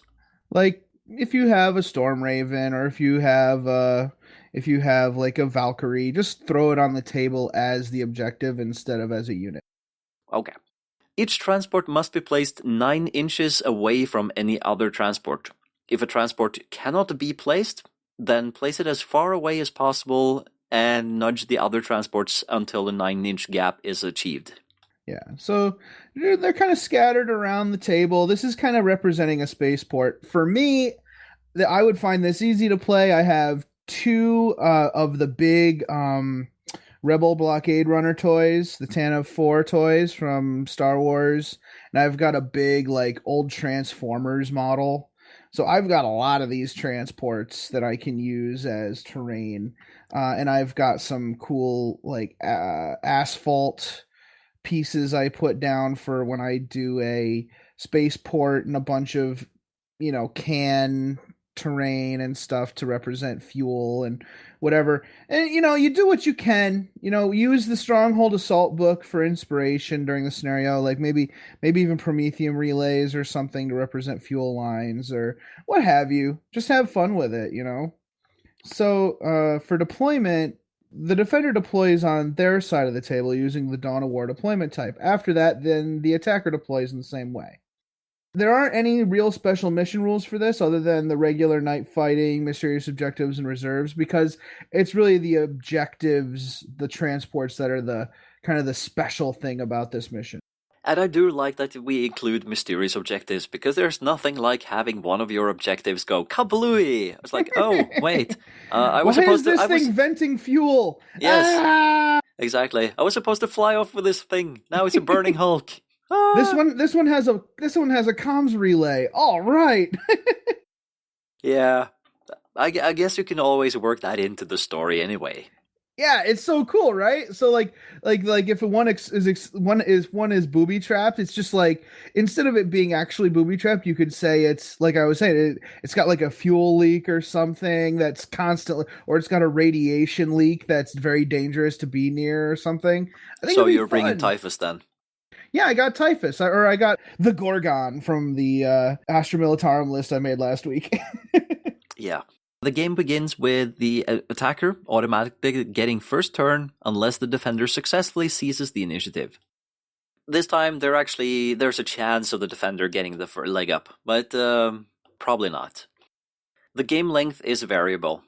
Like, if you have a Storm Raven, or if you have like a Valkyrie, just throw it on the table as the objective instead of as a unit. Okay. Each transport must be placed 9 inches away from any other transport. If a transport cannot be placed, then place it as far away as possible and nudge the other transports until the 9-inch gap is achieved. Yeah, so they're kind of scattered around the table. This is kind of representing a spaceport. For me, I would find this easy to play. I have 2 of the big Rebel Blockade Runner toys, the Tantive 4 toys from Star Wars, and I've got a big like old Transformers model. So I've got a lot of these transports that I can use as terrain, and I've got some cool like asphalt pieces I put down for when I do a spaceport, and a bunch of, can terrain and stuff to represent fuel and whatever. And you do what you can. Use the Stronghold Assault book for inspiration during the scenario, like maybe even Prometheum relays or something to represent fuel lines or what have you. Just have fun with it. So for deployment, the defender deploys on their side of the table using the Dawn of War deployment type. After that, then the attacker deploys in the same way. There aren't any real special mission rules for this other than the regular night fighting, mysterious objectives, and reserves, because it's really the objectives, the transports, that are the kind of the special thing about this mission. And I do like that we include mysterious objectives, because there's nothing like having one of your objectives go kablooey. I was like, oh, wait. I was Why supposed is this to. thing venting fuel? Yes. Ah! Exactly. I was supposed to fly off with this thing. Now it's a burning Hulk. Ah! This one has a comms relay. All right. Yeah. I guess you can always work that into the story anyway. Yeah, it's so cool, right? So like if one is booby trapped, it's just like, instead of it being actually booby trapped, you could say it's like I was saying, it's got like a fuel leak or something that's constantly, or it's got a radiation leak that's very dangerous to be near or something. I think so you're bringing Typhus then? Yeah, I got Typhus, or I got the Gorgon from the Astra Militarum list I made last week. Yeah. The game begins with the attacker automatically getting first turn unless the defender successfully seizes the initiative. This time there's a chance of the defender getting the leg up, but probably not. The game length is variable.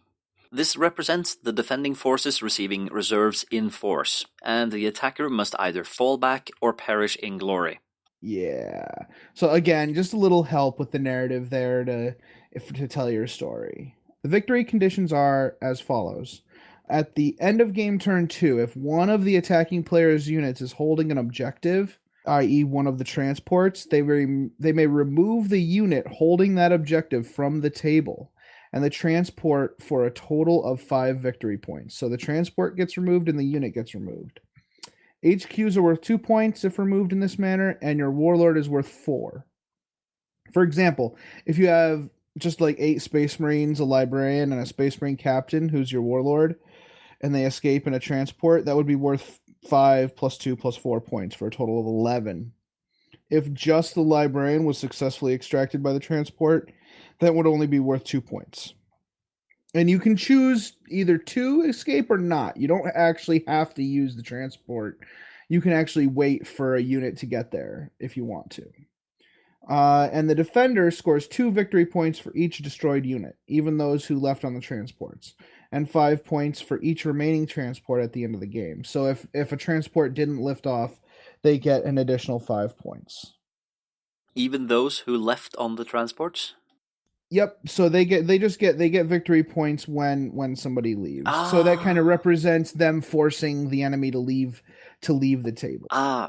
This represents the defending forces receiving reserves in force, and the attacker must either fall back or perish in glory. Yeah. So again, just a little help with the narrative there to tell your story. The victory conditions are as follows. At the end of game turn 2, if one of the attacking player's units is holding an objective, i.e. one of the transports, they may remove the unit holding that objective from the table, and the transport for a total of 5 victory points. So the transport gets removed and the unit gets removed. HQs are worth 2 points if removed in this manner, and your warlord is worth 4. For example, if you have just like 8 Space Marines, a librarian, and a Space Marine captain who's your warlord, and they escape in a transport, that would be worth 5 plus 2 plus 4 points for a total of 11. If just the librarian was successfully extracted by the transport, that would only be worth 2 points. And you can choose either to escape or not. You don't actually have to use the transport. You can actually wait for a unit to get there if you want to. And the defender scores 2 victory points for each destroyed unit, even those who left on the transports, and 5 points for each remaining transport at the end of the game. So if a transport didn't lift off, they get an additional 5 points. Even those who left on the transports? Yep. So they get victory points when somebody leaves. So that kind of represents them forcing the enemy to leave the table.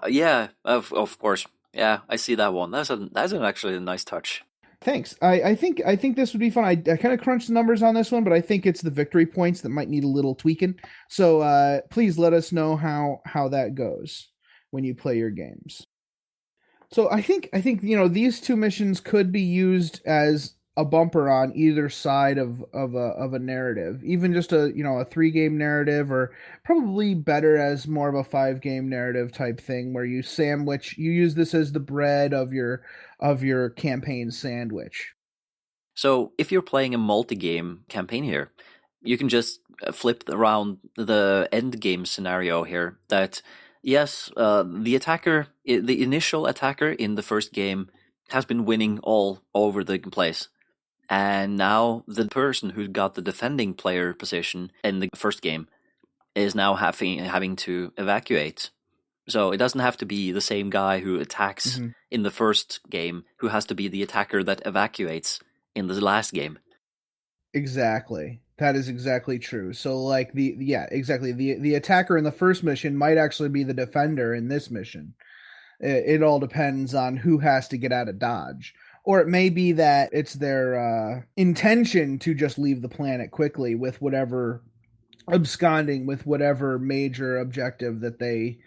Yeah, of course. Yeah, I see that one. That's actually a nice touch. Thanks. I think this would be fun. I kind of crunched the numbers on this one, but I think it's the victory points that might need a little tweaking. So please let us know how that goes when you play your games. So I think these two missions could be used as a bumper on either side of a narrative, even just a 3-game narrative, or probably better as more of a 5-game narrative type thing, where you use this as the bread of your campaign sandwich. So if you're playing a multi-game campaign here, you can just flip around the end game scenario here. That yes, the initial attacker in the first game has been winning all over the place. And now the person who got the defending player position in the first game is now having to evacuate. So it doesn't have to be the same guy who attacks in the first game who has to be the attacker that evacuates in the last game. Exactly. That is exactly true. So like exactly. The attacker in the first mission might actually be the defender in this mission. It all depends on who has to get out of Dodge. Or it may be that it's their intention to just leave the planet quickly with whatever absconding with whatever major objective that they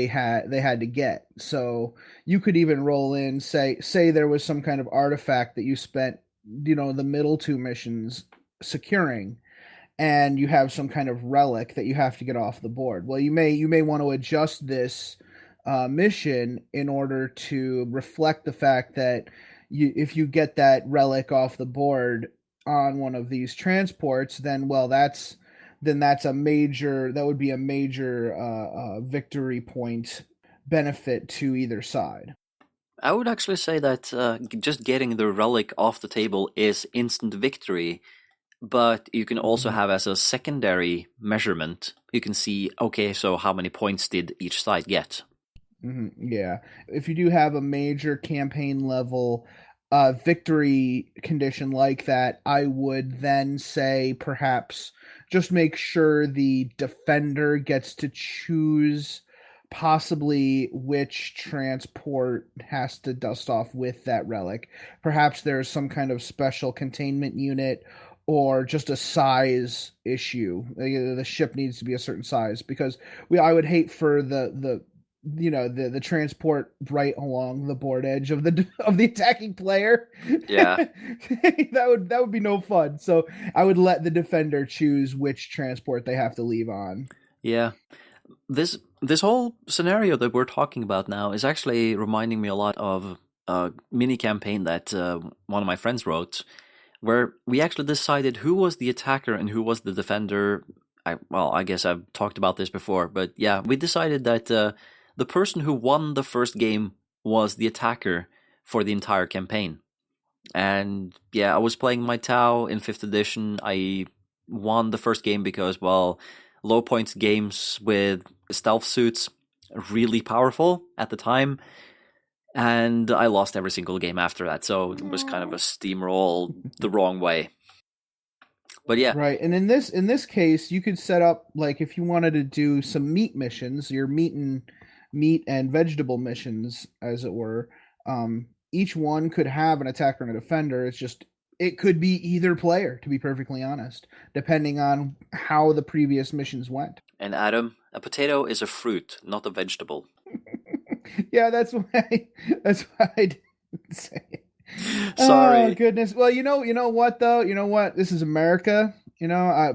had to get. So you could even roll in, say there was some kind of artifact that you spent the middle two missions securing, and you have some kind of relic that you have to get off the board. Well, you may want to adjust this mission in order to reflect the fact that if you get that relic off the board on one of these transports, then that would be a major victory point benefit to either side. I would actually say that just getting the relic off the table is instant victory, but you can also have as a secondary measurement, you can see, okay, so how many points did each side get? Yeah. If you do have a major campaign level victory condition like that, I would then say perhaps just make sure the defender gets to choose possibly which transport has to dust off with that relic. Perhaps there's some kind of special containment unit or just a size issue. The ship needs to be a certain size, because I would hate for the transport right along the board edge of the attacking player. Yeah. that would be no fun. So I would let the defender choose which transport they have to leave on. Yeah. This whole scenario that we're talking about now is actually reminding me a lot of a mini campaign that one of my friends wrote, where we actually decided who was the attacker and who was the defender. I guess I've talked about this before, but yeah, we decided that the person who won the first game was the attacker for the entire campaign. And yeah, I was playing my Tau in 5th edition. I won the first game because, well, low points games with stealth suits are really powerful at the time. And I lost every single game after that. So it was kind of a steamroll the wrong way. But yeah. Right. And in this case, you could set up, like, if you wanted to do some meat missions, your meat and vegetable missions, as it were, each one could have an attacker and a defender. It could be either player, to be perfectly honest, depending on how the previous missions went. And Adam, a potato is a fruit, not a vegetable. Yeah, that's why I didn't say it. Sorry. Oh, goodness. Well, you know what though? You know what? This is America.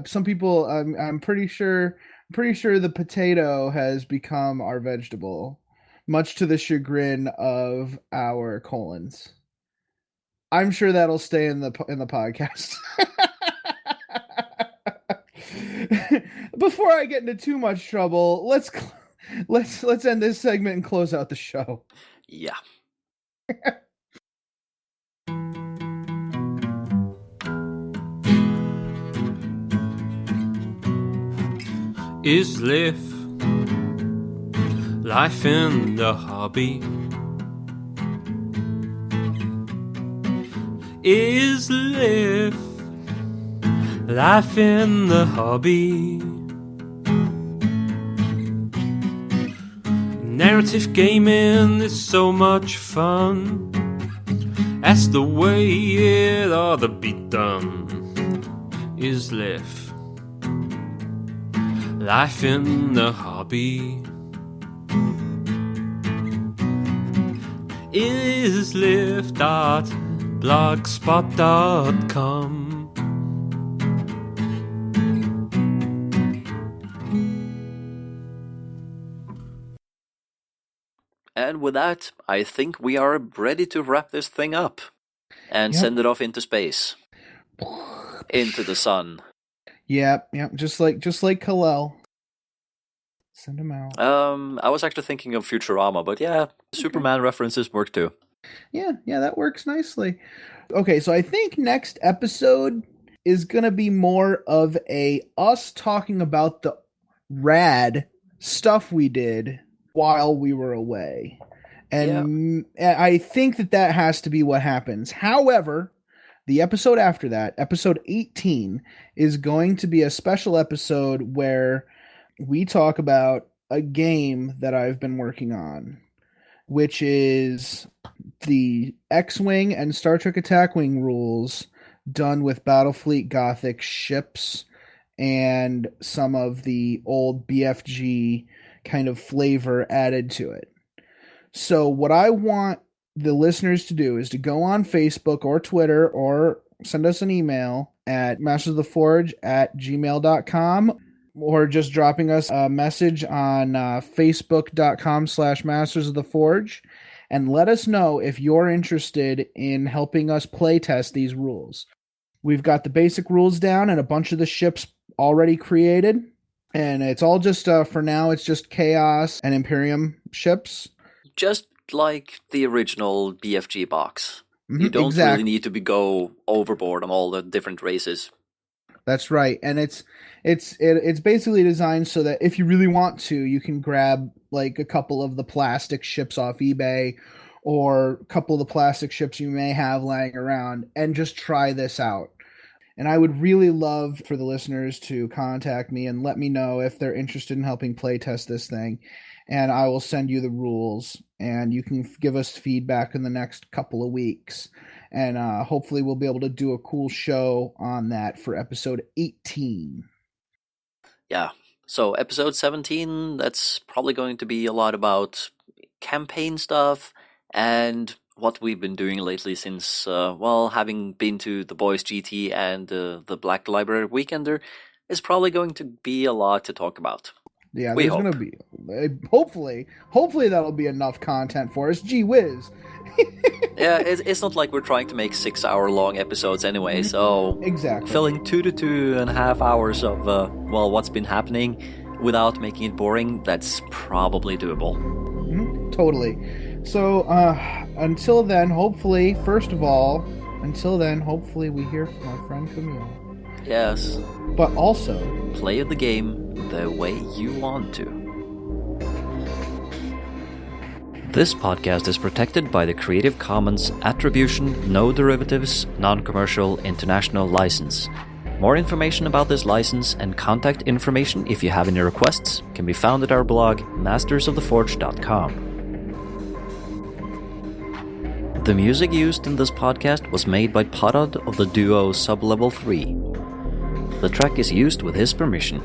Some people. I'm pretty sure the potato has become our vegetable, much to the chagrin of our colons. I'm sure that'll stay in the podcast. Before I get into too much trouble, let's end this segment and close out the show. Yeah. Is life in the hobby? Is life in the hobby? Narrative gaming is so much fun. That's the way it ought to be done. Is life in the hobby? is lift.blogspot.com. And with that, I think we are ready to wrap this thing up and send it off into space, into the sun. Yep, just like Kal-El. Send him out. I was actually thinking of Futurama, but yeah, Superman references work too. Yeah, that works nicely. Okay, so I think next episode is going to be more of us talking about the rad stuff we did while we were away. And I think that has to be what happens. However, the episode after that, episode 18, is going to be a special episode where we talk about a game that I've been working on, which is the X-Wing and Star Trek Attack Wing rules done with Battlefleet Gothic ships and some of the old BFG kind of flavor added to it. So what I want the listeners to do is to go on Facebook or Twitter or send us an email at mastersoftheforge@gmail.com or just dropping us a message on facebook.com/mastersoftheforge and let us know if you're interested in helping us playtest these rules. We've got the basic rules down and a bunch of the ships already created. And it's all just, for now, it's just Chaos and Imperium ships. Just like the original BFG box. You don't really need to go overboard on all the different races. That's right. And it's basically designed so that if you really want to, you can grab like a couple of the plastic ships off eBay or a couple of the plastic ships you may have lying around and just try this out. And I would really love for the listeners to contact me and let me know if they're interested in helping playtest this thing. And I will send you the rules, and you can give us feedback in the next couple of weeks. And hopefully we'll be able to do a cool show on that for episode 18. Yeah. So episode 17, that's probably going to be a lot about campaign stuff and what we've been doing lately since, having been to the Boys GT and the Black Library Weekender is probably going to be a lot to talk about. Yeah, there's going to be, hopefully that'll be enough content for us. Gee whiz. Yeah, it's not like we're trying to make 6-hour-long episodes anyway, so exactly filling 2 to 2.5 hours of, what's been happening without making it boring, that's probably doable. Mm-hmm. Totally. So, until then, hopefully we hear from our friend Camille. Yes. But also, play the game the way you want to. This podcast is protected by the Creative Commons Attribution, No Derivatives, Non-Commercial International License. More information about this license and contact information if you have any requests can be found at our blog, mastersoftheforge.com. The music used in this podcast was made by Parad of the duo Sublevel 3. The track is used with his permission.